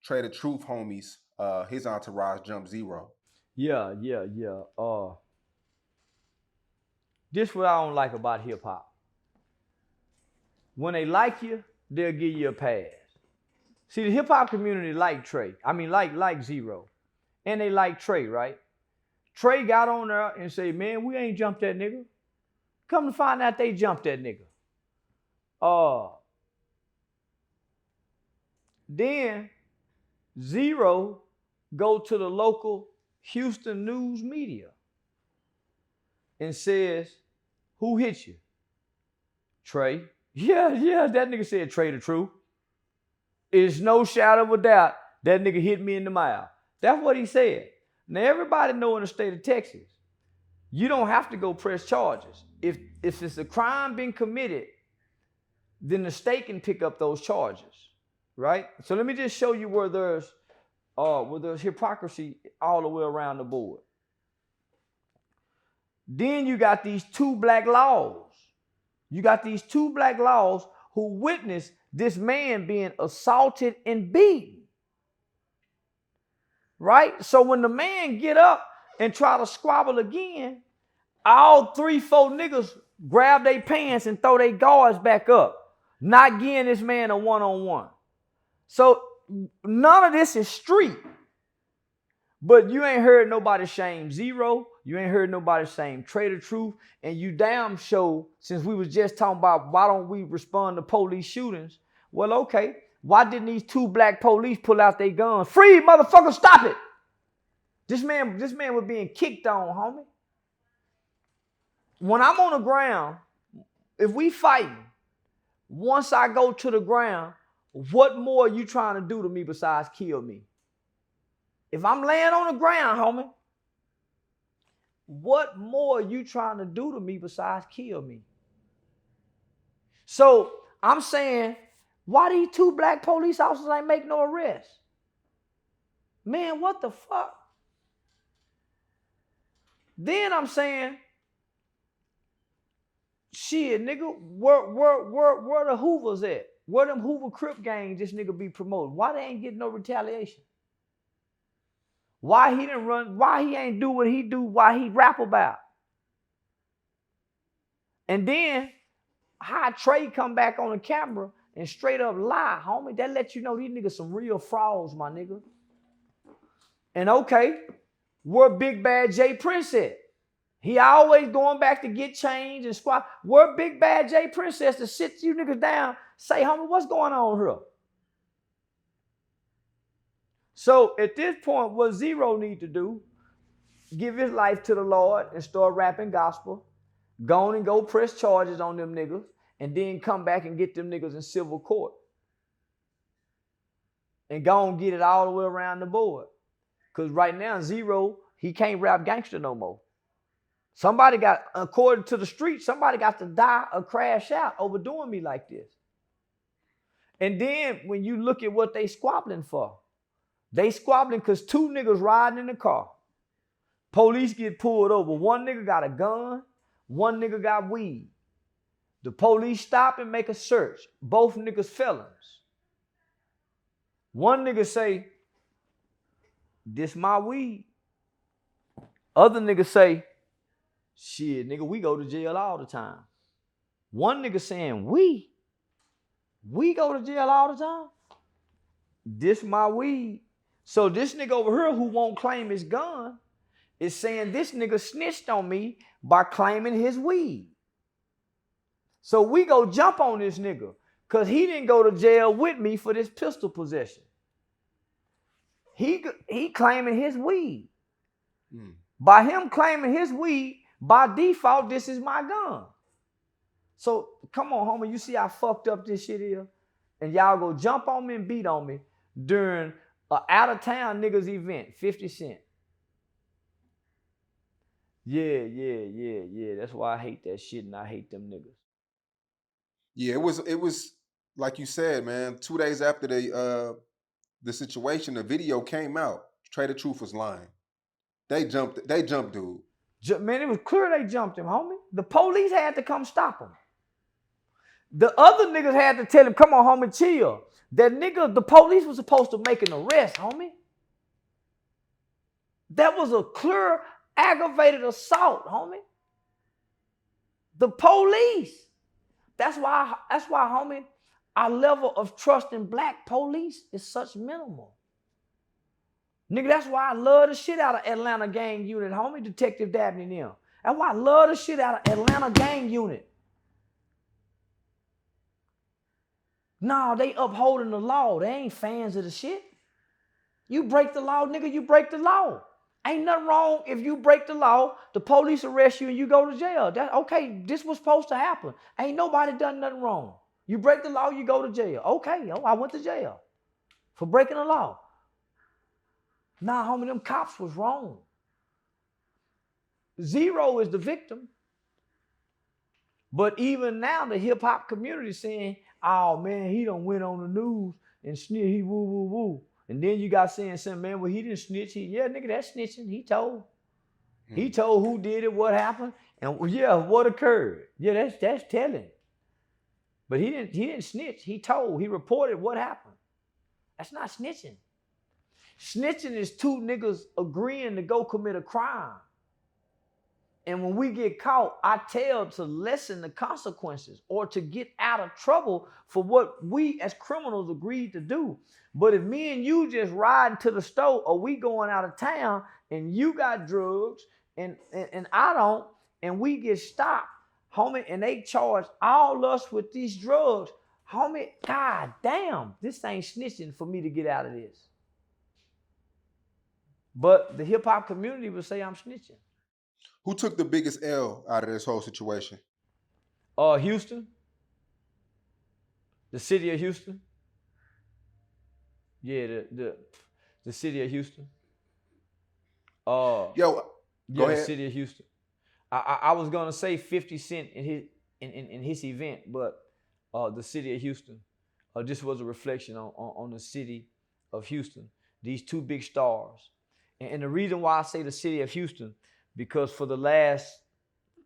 Trey the Truth homies, his entourage Jump Zero. Yeah. This what I don't like about hip hop. When they like you, they'll give you a pass. See, the hip hop community like Trey. I mean, like Zero, and they like Trey, right? Trey got on there and say, "Man, we ain't jumped that nigga." Come to find out, they jumped that nigga. Then Zero go to the local Houston news media and says, "Who hit you?" Trey. Yeah, that nigga said Trey the Truth. There's no shadow of a doubt that nigga hit me in the mouth. That's what he said. Now everybody know in the state of Texas, you don't have to go press charges. If it's a crime been committed, then the state can pick up those charges, right? So let me just show you where there's hypocrisy all the way around the board. Then you got these two black laws. You got these two black laws who witnessed this man being assaulted and beaten. Right? So when the man get up and try to squabble again, all 3-4 niggas grab their pants and throw their guards back up, not giving this man a one-on-one. So none of this is street. But you ain't heard nobody shame Zero. You ain't heard nobody shame Trey the Truth. And you damn sure, since we was just talking about why don't we respond to police shootings, well, okay, why didn't these two black police pull out their guns? Free, motherfucker, stop it. This man was being kicked on, homie. When I'm on the ground, if we fighting, once I go to the ground, what more are you trying to do to me besides kill me? If I'm laying on the ground, homie, what more are you trying to do to me besides kill me? So I'm saying, why these 2 black police officers ain't make no arrest? Man, what the fuck? Then I'm saying, shit, nigga, where the Hoovers at? Where them Hoover Crip gangs this nigga be promoting? Why they ain't getting no retaliation? Why he didn't run? Why he ain't do what he do? Why he rap about? And then how Trey come back on the camera and straight up lie, homie? That let you know these niggas some real frauds, my nigga. And okay, where Big Bad J Prince at? He always going back to get change and squat. Where Big Bad J Princess to sit you niggas down, say, homie, what's going on here? So at this point, what Zero need to do, give his life to the Lord and start rapping gospel. Go on and go press charges on them niggas and then come back and get them niggas in civil court. And go and get it all the way around the board. Because right now, Zero, he can't rap gangster no more. Somebody got, according to the street, somebody got to die or crash out over doing me like this. And then when you look at what they squabbling for, they squabbling because 2 niggas riding in the car. Police get pulled over. 1 nigga got a gun, 1 nigga got weed. The police stop and make a search. Both niggas felons. 1 nigga say, this my weed. Other nigga say, shit, nigga, we go to jail all the time. 1 nigga saying, we go to jail all the time? This my weed. So this nigga over here who won't claim his gun is saying this nigga snitched on me by claiming his weed. So we go jump on this nigga because he didn't go to jail with me for this pistol possession. He claiming his weed. By him claiming his weed, by default, this is my gun. So come on, homie, you see how fucked up this shit is? And y'all go jump on me and beat on me during an out-of-town niggas event, 50 Cent. Yeah. That's why I hate that shit and I hate them niggas. Yeah, it was like you said, man. 2 days after the situation, the video came out. Trey the Truth was lying. They jumped, dude. Man, it was clear they jumped him, homie. The police had to come stop him. The other niggas had to tell him, come on, homie, chill. That nigga, the police was supposed to make an arrest, homie. That was a clear aggravated assault, homie. The police. That's why, homie, our level of trust in black police is such minimal. Nigga, that's why I love the shit out of Atlanta gang unit, homie, Detective Dabney and them. That's why I love the shit out of Atlanta gang unit. Nah, they upholding the law. They ain't fans of the shit. You break the law, nigga, you break the law. Ain't nothing wrong if you break the law, the police arrest you and you go to jail. Okay, this was supposed to happen. Ain't nobody done nothing wrong. You break the law, you go to jail. Okay, I went to jail for breaking the law. Nah, homie, them cops was wrong. Zero is the victim. But even now, the hip-hop community saying, oh, man, he done went on the news and snitch, he woo, woo, woo. And then you got saying something, man, well, he didn't snitch. Yeah, nigga, that's snitching. He told. He told who did it, what happened, and yeah, what occurred. Yeah, that's telling. But he didn't snitch. He told. He reported what happened. That's not snitching. Snitching is 2 niggas agreeing to go commit a crime. And when we get caught, I tell to lessen the consequences or to get out of trouble for what we as criminals agreed to do. But if me and you just riding to the store or we going out of town and you got drugs and I don't, and we get stopped, homie, and they charge all us with these drugs, homie, god damn, this ain't snitching for me to get out of this. But the hip-hop community will say I'm snitching. Who took the biggest L out of this whole situation? Houston. The city of Houston. Yeah, the city of Houston. Yo, Go Yeah, the ahead. city of Houston. I was gonna say 50 Cent in his event, but the city of Houston. This was a reflection on the city of Houston. These two big stars, and the reason why I say the city of Houston, because for the last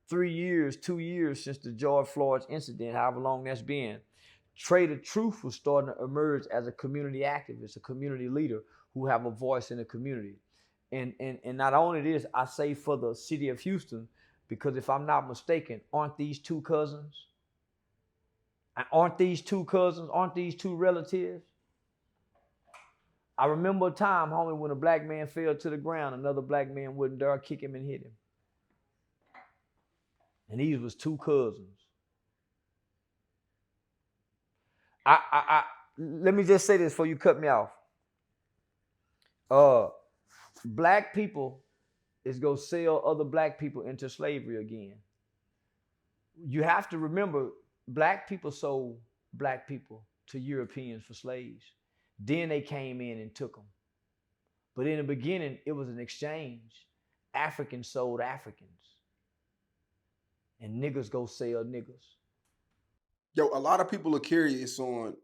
3 years, 2 years since the George Floyd incident, however long that's been, Trader Truth was starting to emerge as a community activist, a community leader who have a voice in the community. And not only this, I say for the city of Houston, because if I'm not mistaken, aren't these two cousins? Aren't these two cousins? Aren't these two relatives? I remember a time, homie, when a black man fell to the ground, another black man wouldn't dare kick him and hit him. And these was two cousins. I let me just say this before you cut me off. Black people is gonna sell other black people into slavery again. You have to remember, black people sold black people to Europeans for slaves. Then they came in and took them. But in the beginning, it was an exchange. Africans sold Africans. And niggas go sell niggas. Yo, a lot of people are curious on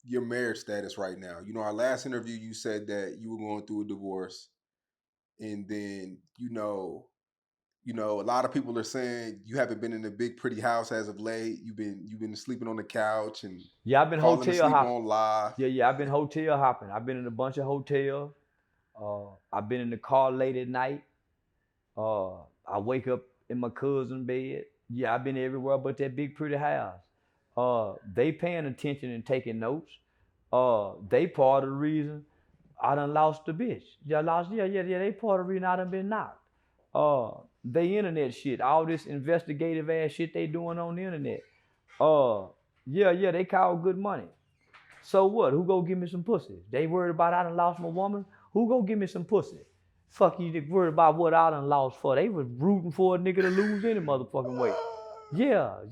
your marriage status right now. You know, our last interview, you said that you were going through a divorce, and then a lot of people are saying you haven't been in a big pretty house as of late. You've been sleeping on the couch and Yeah, I've been falling hotel asleep hopping. on live. Yeah, I've been hotel hopping. I've been in a bunch of hotels. I've been in the car late at night. I wake up in my cousin's bed. Yeah, I've been everywhere but that big pretty house. They paying attention and taking notes. They part of the reason I done lost the bitch. Yeah, they part of the reason I done been knocked. They internet shit, all this investigative ass shit they doing on the internet. They call good money. So what? Who go give me some pussy? They worried about I done lost my woman? Who go give me some pussy? Fuck you, worried about what I done lost for. They was rooting for a nigga to lose any motherfucking way. Yeah.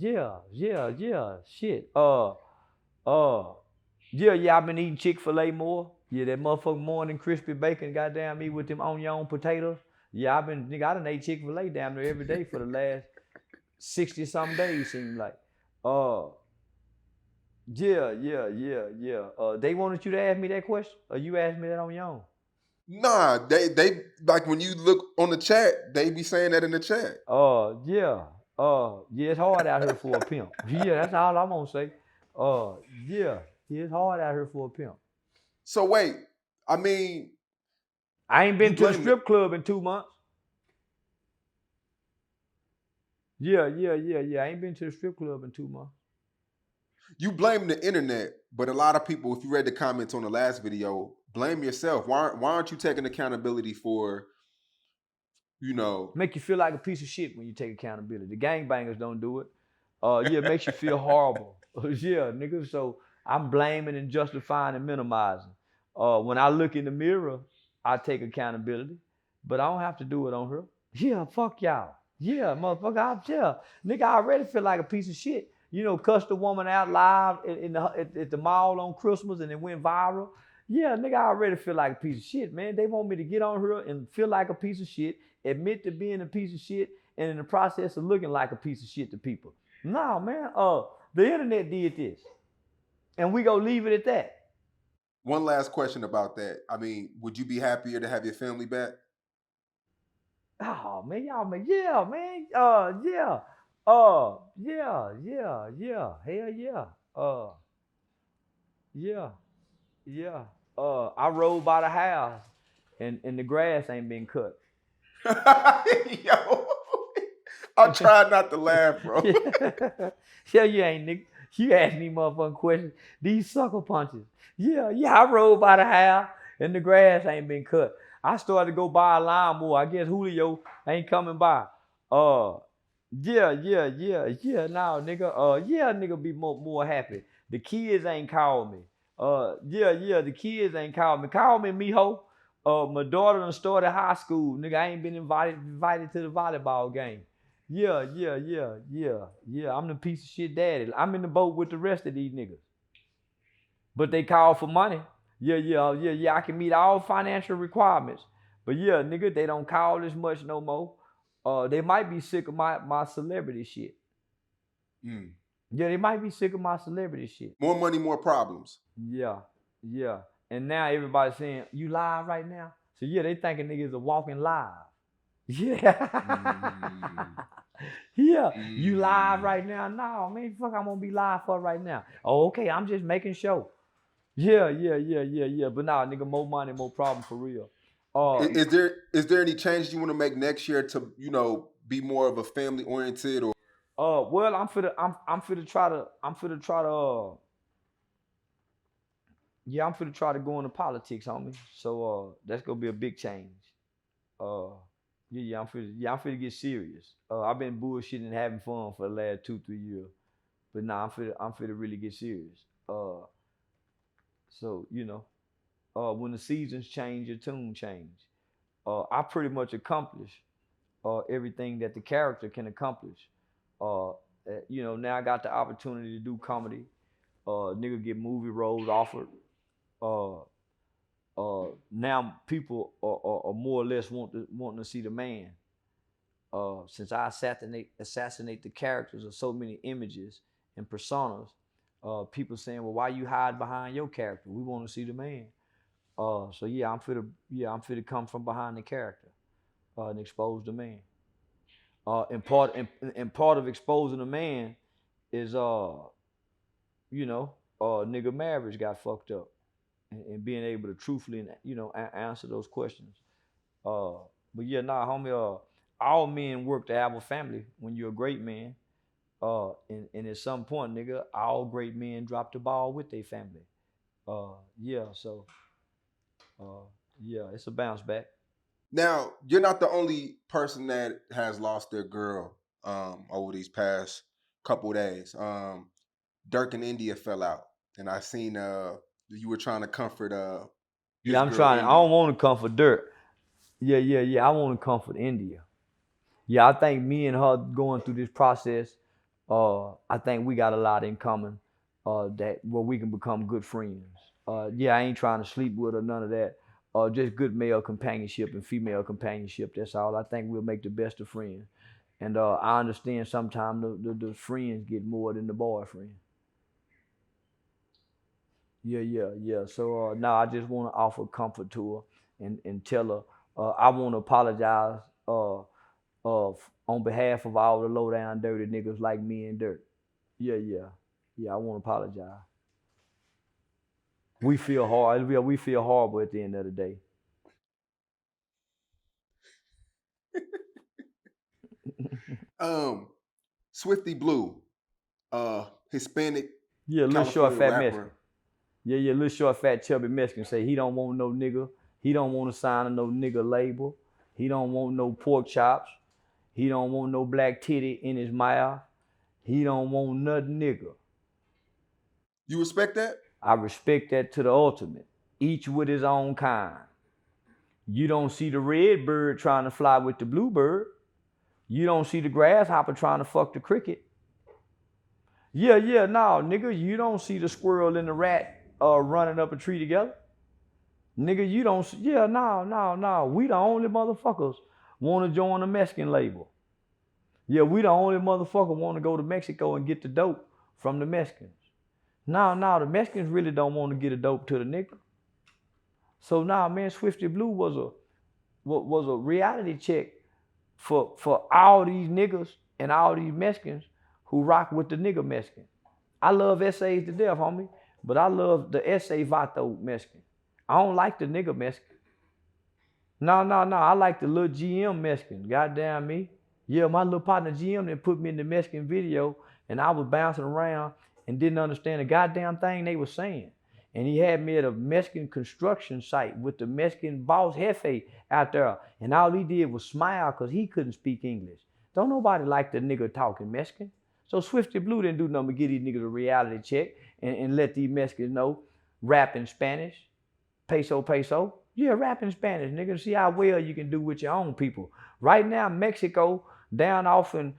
Shit. I've been eating Chick-fil-A more. Yeah, that motherfucking morning crispy bacon, goddamn me with them onion potatoes. Yeah, I done ate Chick-fil-A damn near every day for the last 60 some days, seem like. Yeah. They wanted you to ask me that question, or you asked me that on your own? Nah, they like when you look on the chat, they be saying that in the chat. Yeah. It's hard out here for a pimp. Yeah, that's all I'm gonna say. Yeah, it's hard out here for a pimp. So wait, I mean, I ain't you been to the blame the strip club in 2 months. Yeah. I ain't been to the strip club in 2 months. you blame the internet, but a lot of people, if you read the comments on the last video, blame yourself. Why aren't you taking accountability for, you know? Make you feel like a piece of shit when you take accountability. The gangbangers don't do it. It makes you feel horrible. Yeah, nigga. So I'm blaming and justifying and minimizing. When I look in the mirror, I take accountability, but I don't have to do it on her. Yeah, fuck y'all. Yeah, motherfucker. Nigga, I already feel like a piece of shit. You know, cussed a woman out live at the mall on Christmas and it went viral. Yeah, nigga, I already feel like a piece of shit, man. They want me to get on her and feel like a piece of shit, admit to being a piece of shit, and in the process of looking like a piece of shit to people. No, man. The internet did this, and we gonna leave it at that. One last question about that. I mean, would you be happier to have your family back? Oh man, y'all man, yeah, man. Yeah. Yeah. Hell yeah. Yeah, yeah. I rode by the house, and the grass ain't been cut. Yo, I'm trying not to laugh, bro. Yeah, you ain't nigga. You ask me motherfucking questions. These sucker punches. Yeah, I rode by the house and the grass ain't been cut. I started to go buy a lawnmower. I guess Julio ain't coming by. Yeah. Now, nigga. Nigga be more happy. The kids ain't called me. The kids ain't called me. Call me, mijo. My daughter done started high school. Nigga, I ain't been invited to the volleyball game. Yeah. I'm the piece of shit daddy. I'm in the boat with the rest of these niggas. But they call for money. Yeah. I can meet all financial requirements. But yeah, nigga, they don't call as much no more. They might be sick of my celebrity shit. Mm. Yeah, they might be sick of my celebrity shit. More money, more problems. Yeah, yeah. And now everybody's saying, you live right now? So yeah, they thinking niggas are walking live. Yeah. Mm. Yeah. You live Mm. right now? No, man, fuck, I'm gonna be live for right now. Oh, okay, I'm just making show. Yeah. But nah, nigga, more money, more problem for real. Is there any changes you want to make next year to, you know, be more of a family oriented or Well, I'm finna try to yeah, I'm finna try to go into politics, homie. So that's gonna be a big change. Uh I'm finna get serious. I've been bullshitting and having fun for the last 2-3 years. But nah, I'm finna really get serious. So, you know, when the seasons change, your tune change. I pretty much accomplished everything that the character can accomplish. Uh, you know, now I got the opportunity to do comedy. Nigga get movie roles offered. Uh, Now people are more or less wanting to see the man. Since I assassinate the characters of so many images and personas, people saying, "Well, why you hide behind your character? We want to see the man." So I'm fit to come from behind the character and expose the man. And part of exposing the man is you know, nigga marriage got fucked up, and being able to truthfully and answer those questions. Uh, but yeah, nah, homie. All men work to have a family when you're a great man. And at some point, nigga, all great men drop the ball with their family. Yeah, so uh, yeah, it's a bounce back. now you're not the only person that has lost their girl over these past couple days. Dirk and India fell out, and I seen you were trying to comfort Yeah, his I'm girl trying. I India. don't want to comfort Dirt. Yeah. I want to comfort India. Yeah, I think me and her going through this process, I think we got a lot in common. That where we can become good friends. Yeah, I ain't trying to sleep with her, none of that. Just good male companionship and female companionship. That's all. I think we'll make the best of friends. And I understand sometimes the friends get more than the boyfriend. Yeah. So now I just want to offer comfort to her and tell her I want to apologize on behalf of all the low down dirty niggas like me and Dirt. Yeah. I want to apologize. We feel hard. We feel horrible at the end of the day. Swifty Blue, Hispanic Yeah, little short California fat Mexican. rapper. Yeah, little short fat chubby Mexican say he don't want no nigga. He don't want to sign a no nigga label. He don't want no pork chops. He don't want no black titty in his mouth. He don't want nothing nigga. You respect that? I respect that to the ultimate. Each with his own kind. You don't see the red bird trying to fly with the blue bird. You don't see the grasshopper trying to fuck the cricket. No, nigga, you don't see the squirrel and the rat running up a tree together. Nigga, you don't, no. We the only motherfuckers want to join the Mexican label. Yeah, we the only motherfucker want to go to Mexico and get the dope from the Mexicans. No, the Mexicans really don't want to get a dope to the nigga. So now, man, Swifty Blue was a reality check for all these niggas and all these Mexicans who rock with the nigga Mexican. I love essays to death, homie, but I love the essay vato Mexican. I don't like the nigga Mexican. No. I like the little GM Mexican. Goddamn me. Yeah, my little partner GM then put me in the Mexican video and I was bouncing around and didn't understand a goddamn thing they were saying. And he had me at a Mexican construction site with the Mexican boss Jefe out there. And all he did was smile because he couldn't speak English. Don't nobody like the nigga talking Mexican. So Swifty Blue didn't do nothing but get these niggas a reality check and let these Mexicans know rap in Spanish. Peso. Yeah, rap in Spanish, nigga. See how well you can do with your own people. Right now, Mexico, down off in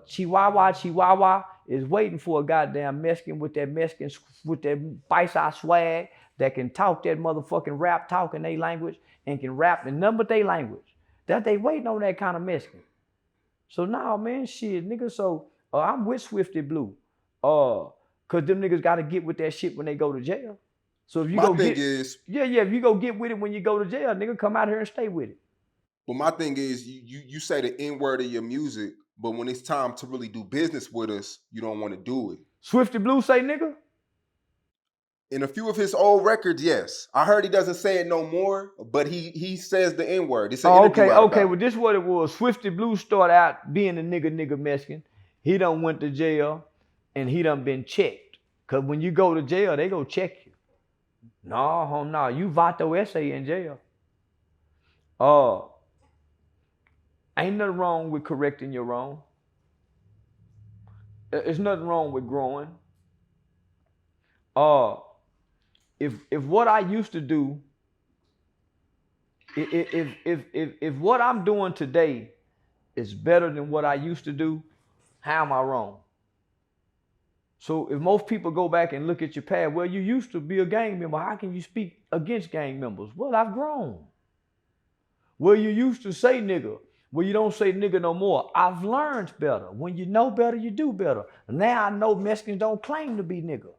Chihuahua, is waiting for a goddamn Mexican with that paisa swag that can talk that motherfucking rap talk in their language and can rap in nothing but their language. That they waiting on that kind of Mexican. So now, man, shit, nigga. So I'm with Swifty Blue. Cause them niggas gotta get with that shit when they go to jail. So if you My go thing get is, if you go get with it when you go to jail, nigga, come out here and stay with it. well, my thing is, you say the N word of your music, but when it's time to really do business with us, you don't want to do it. Swifty Blue say nigga? In a few of his old records, yes. I heard he doesn't say it no more, but he says the N word. It's an interview out okay. about Well, this is what it was. Swifty Blue started out being a nigga Mexican. He done went to jail, and he done been checked. Cause when you go to jail, they go check you. No, you vato essay in jail. Ain't nothing wrong with correcting your wrong. There's nothing wrong with growing. If what I used to do, if what I'm doing today is better than what I used to do, how am I wrong? So if most people go back and look at your past, well, you used to be a gang member. How can you speak against gang members? Well, I've grown. Well, you used to say nigga. Well, you don't say nigga no more. I've learned better. When you know better, you do better. Now I know Mexicans don't claim to be nigga.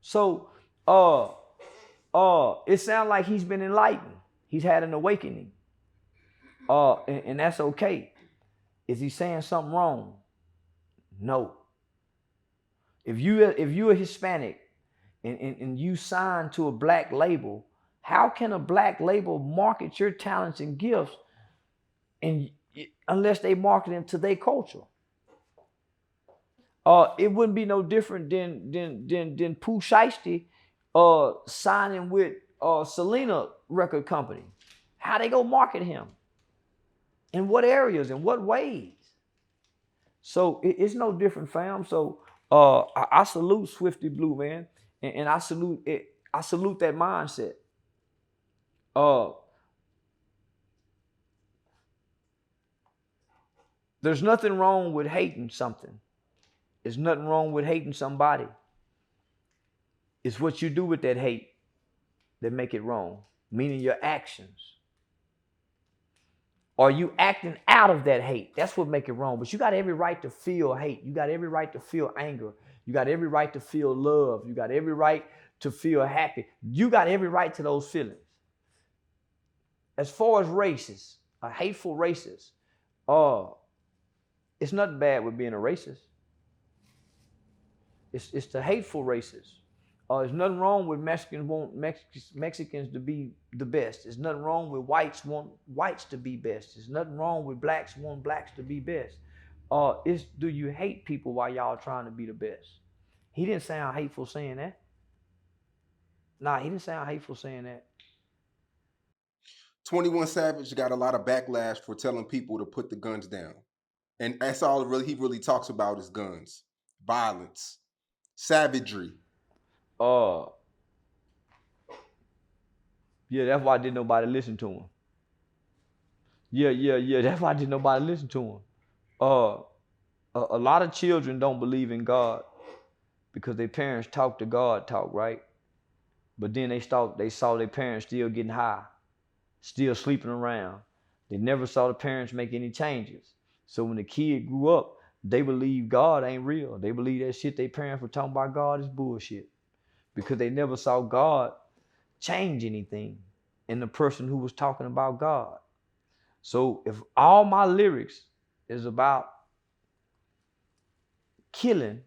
So, it sounds like he's been enlightened. He's had an awakening. And that's okay. Is he saying something wrong? No. If you're a Hispanic and you sign to a black label, how can a black label market your talents and gifts unless they market them to their culture? It wouldn't be no different than Pooh Shiesty signing with Selena record company. How they go market him? In what areas? In what ways? So it's no different, fam. So I salute Swifty Blue, man, and I salute it. I salute that mindset. There's nothing wrong with hating something. There's nothing wrong with hating somebody. It's what you do with that hate that make it wrong, meaning your actions. Are you acting out of that hate? That's what make it wrong. But you got every right to feel hate. You got every right to feel anger. You got every right to feel love. You got every right to feel happy. You got every right to those feelings. As far as racists, a hateful racist, it's nothing bad with being a racist. It's the hateful racist. There's nothing wrong with Mexicans want Mexicans to be the best. There's nothing wrong with whites want whites to be best. There's nothing wrong with blacks want blacks to be best. It's do you hate people while y'all trying to be the best? He didn't sound hateful saying that. Nah, he didn't sound hateful saying that. 21 Savage got a lot of backlash for telling people to put the guns down. And that's all he really talks about is guns, violence, savagery. Yeah, that's why didn't nobody listen to him. Yeah. That's why didn't nobody listen to him. A lot of children don't believe in God because their parents talk to God talk, right? But then they saw their parents still getting high, still sleeping around. They never saw the parents make any changes. So when the kid grew up, they believe God ain't real. They believe that shit their parents were talking about God is bullshit because they never saw God change anything in the person who was talking about God. So if all my lyrics is about killing,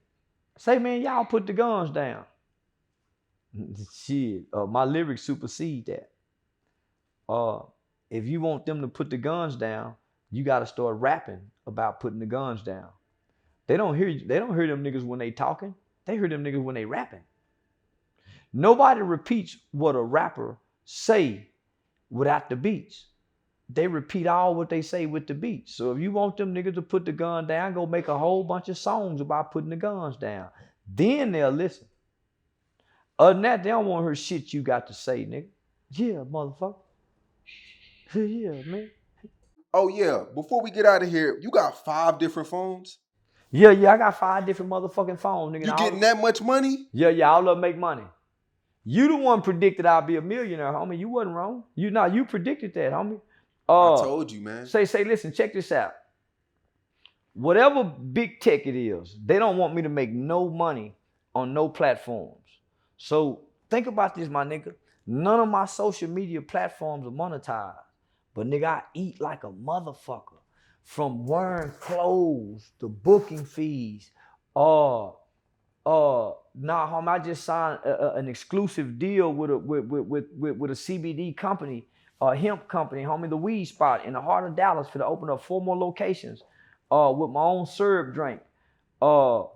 say, man, y'all put the guns down. Shit, my lyrics supersede that. If you want them to put the guns down, you got to start rapping about putting the guns down. They don't hear them niggas when they talking. They hear them niggas when they rapping. Nobody repeats what a rapper say without the beats. They repeat all what they say with the beats. So if you want them niggas to put the gun down, go make a whole bunch of songs about putting the guns down. Then they'll listen. Other than that, they don't want to hear shit you got to say, nigga. Yeah, motherfucker. Yeah, man. Oh yeah, before we get out of here, you got 5 different phones? Yeah, I got 5 different motherfucking phones, nigga. You getting that much money? Yeah, all of them make money. You the one predicted I'll be a millionaire, homie. You wasn't wrong. You predicted that, homie. I told you, man. Listen, check this out. Whatever big tech it is, they don't want me to make no money on no platforms. So think about this, my nigga. None of my social media platforms are monetized. But nigga, I eat like a motherfucker. From wearing clothes, the booking fees, nah, homie, I just signed an exclusive deal with a CBD company, a hemp company, homie, the Weed Spot in the heart of Dallas for to open up 4 more locations. With my own syrup drink. My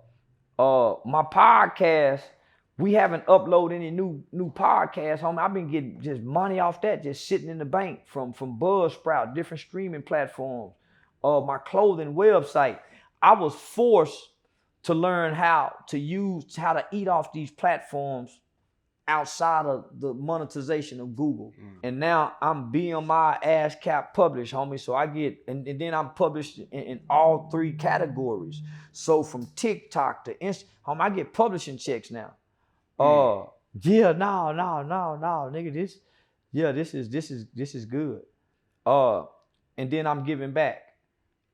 podcast, we haven't uploaded any new podcasts, homie. I've been getting just money off that, just sitting in the bank from Buzzsprout, different streaming platforms. My clothing website. I was forced to learn how to eat off these platforms outside of the monetization of Google. And now I'm BMI ASCAP published, homie. So I get, and then I'm published in all 3 categories. So from TikTok to homie, I get publishing checks now. Yeah, no, nigga, this is good. And then I'm giving back.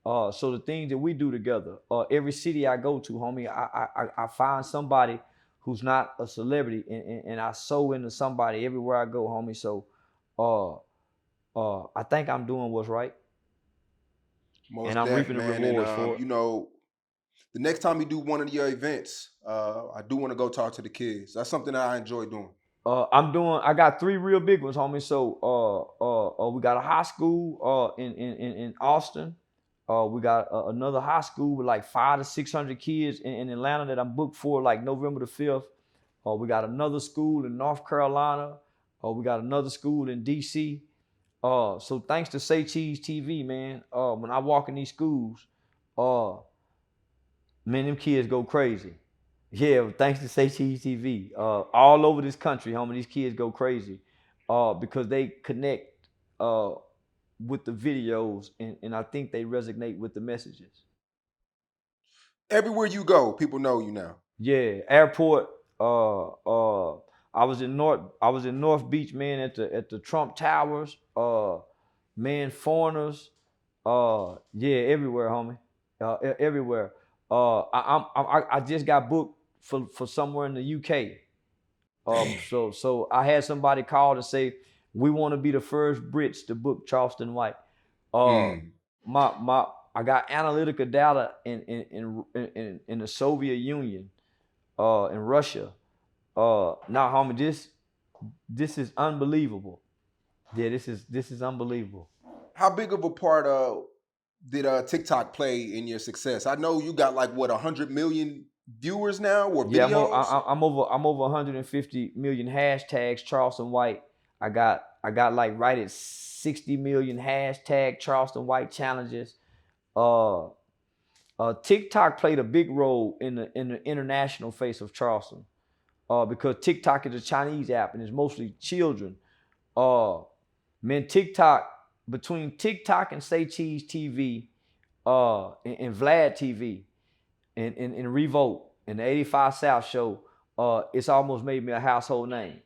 So the things that we do together, every city I go to, homie, I find somebody who's not a celebrity, and I sew into somebody everywhere I go, homie. So I think I'm doing what's right. Most and I'm reaping the rewards for it. You know, the next time you do one of your events, I do want to go talk to the kids. That's something that I enjoy doing. I got 3 real big ones, homie. So we got a high school in Austin. We got another high school with like 500 to 600 kids in Atlanta that I'm booked for like November the 5th. We got another school in North Carolina. We got another school in DC. So thanks to Say Cheese TV, man, when I walk in these schools, man, them kids go crazy. Yeah, thanks to Say Cheese TV. All over this country, homie, these kids go crazy because they connect with the videos, and I think they resonate with the messages. Everywhere you go, people know you now. Yeah, airport. I was in North Beach, man, at the Trump Towers. Man, foreigners. Yeah, everywhere, homie. Everywhere. I just got booked for somewhere in the UK. So I had somebody call to say we want to be the first Brits to book Charleston White. I got analytical data in the Soviet Union, in Russia. Now, homie, this is unbelievable. Yeah, this is unbelievable. How big of a part did TikTok play in your success? I know you got like what 100 million viewers now or videos. Yeah, I'm over 150 million hashtags Charleston White. I got like right at 60 million hashtag Charleston White challenges. TikTok played a big role in the international face of Charleston, because TikTok is a Chinese app and it's mostly children. Man, between TikTok and Say Cheese TV, and Vlad TV, and Revolt and the 85 South show, it's almost made me a household name.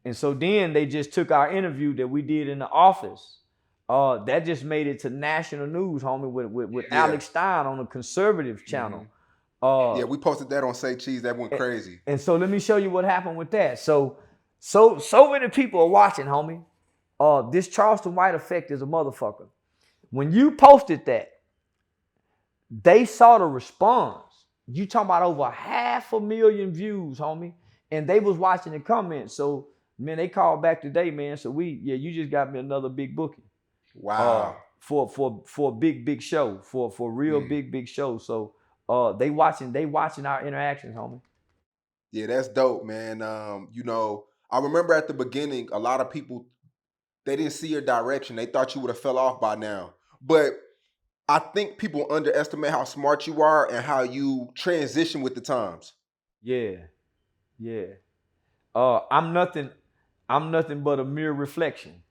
And so then they just took our interview that we did in the office. That just made it to national news, homie, with Alex Stein on the conservative channel. Yeah, we posted that on Say Cheese. That went crazy. And so let me show you what happened with that. So many people are watching, homie. This Charleston White effect is a motherfucker. When you posted that, they saw the response. You talking about over 500,000 views, homie. And they was watching the comments. So, man, they called back today, man. So you just got me another big booking. Wow. For a big show, for real big show. So they watching our interactions, homie. Yeah, that's dope, man. You know, I remember at the beginning, a lot of people, they didn't see your direction. They thought you would have fell off by now. But I think people underestimate how smart you are and how you transition with the times. Yeah. I'm nothing but a mere reflection.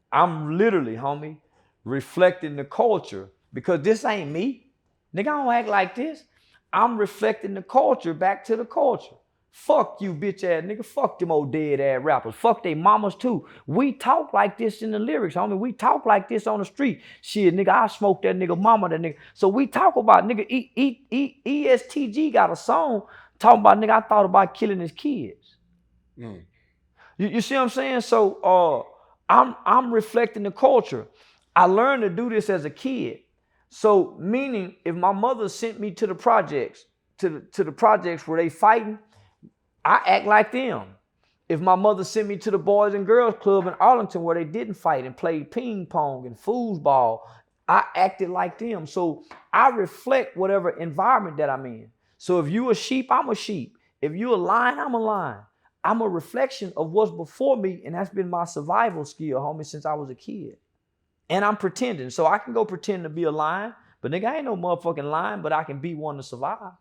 I'm literally, homie, reflecting the culture, because this ain't me. Nigga, I don't act like this. I'm reflecting the culture back to the culture. Fuck you, bitch ass nigga. Fuck them old dead ass rappers. Fuck they mamas too. We talk like this in the lyrics, homie. We talk like this on the street. Shit, nigga, I smoke that nigga mama, that nigga. So we talk about nigga. ESTG got a song talking about nigga. I thought about killing his kids. Mm. You see what I'm saying? So I'm reflecting the culture. I learned to do this as a kid. So meaning, if my mother sent me to the projects, to the projects where they fighting, I act like them. If my mother sent me to the Boys and Girls Club in Arlington where they didn't fight and played ping pong and foosball, I acted like them. So I reflect whatever environment that I'm in. So if you a sheep, I'm a sheep. If you a lion, I'm a lion. I'm a reflection of what's before me, and that's been my survival skill, homie, since I was a kid. And I'm pretending. So I can go pretend to be a lion, but nigga, I ain't no motherfucking lion, but I can be one to survive.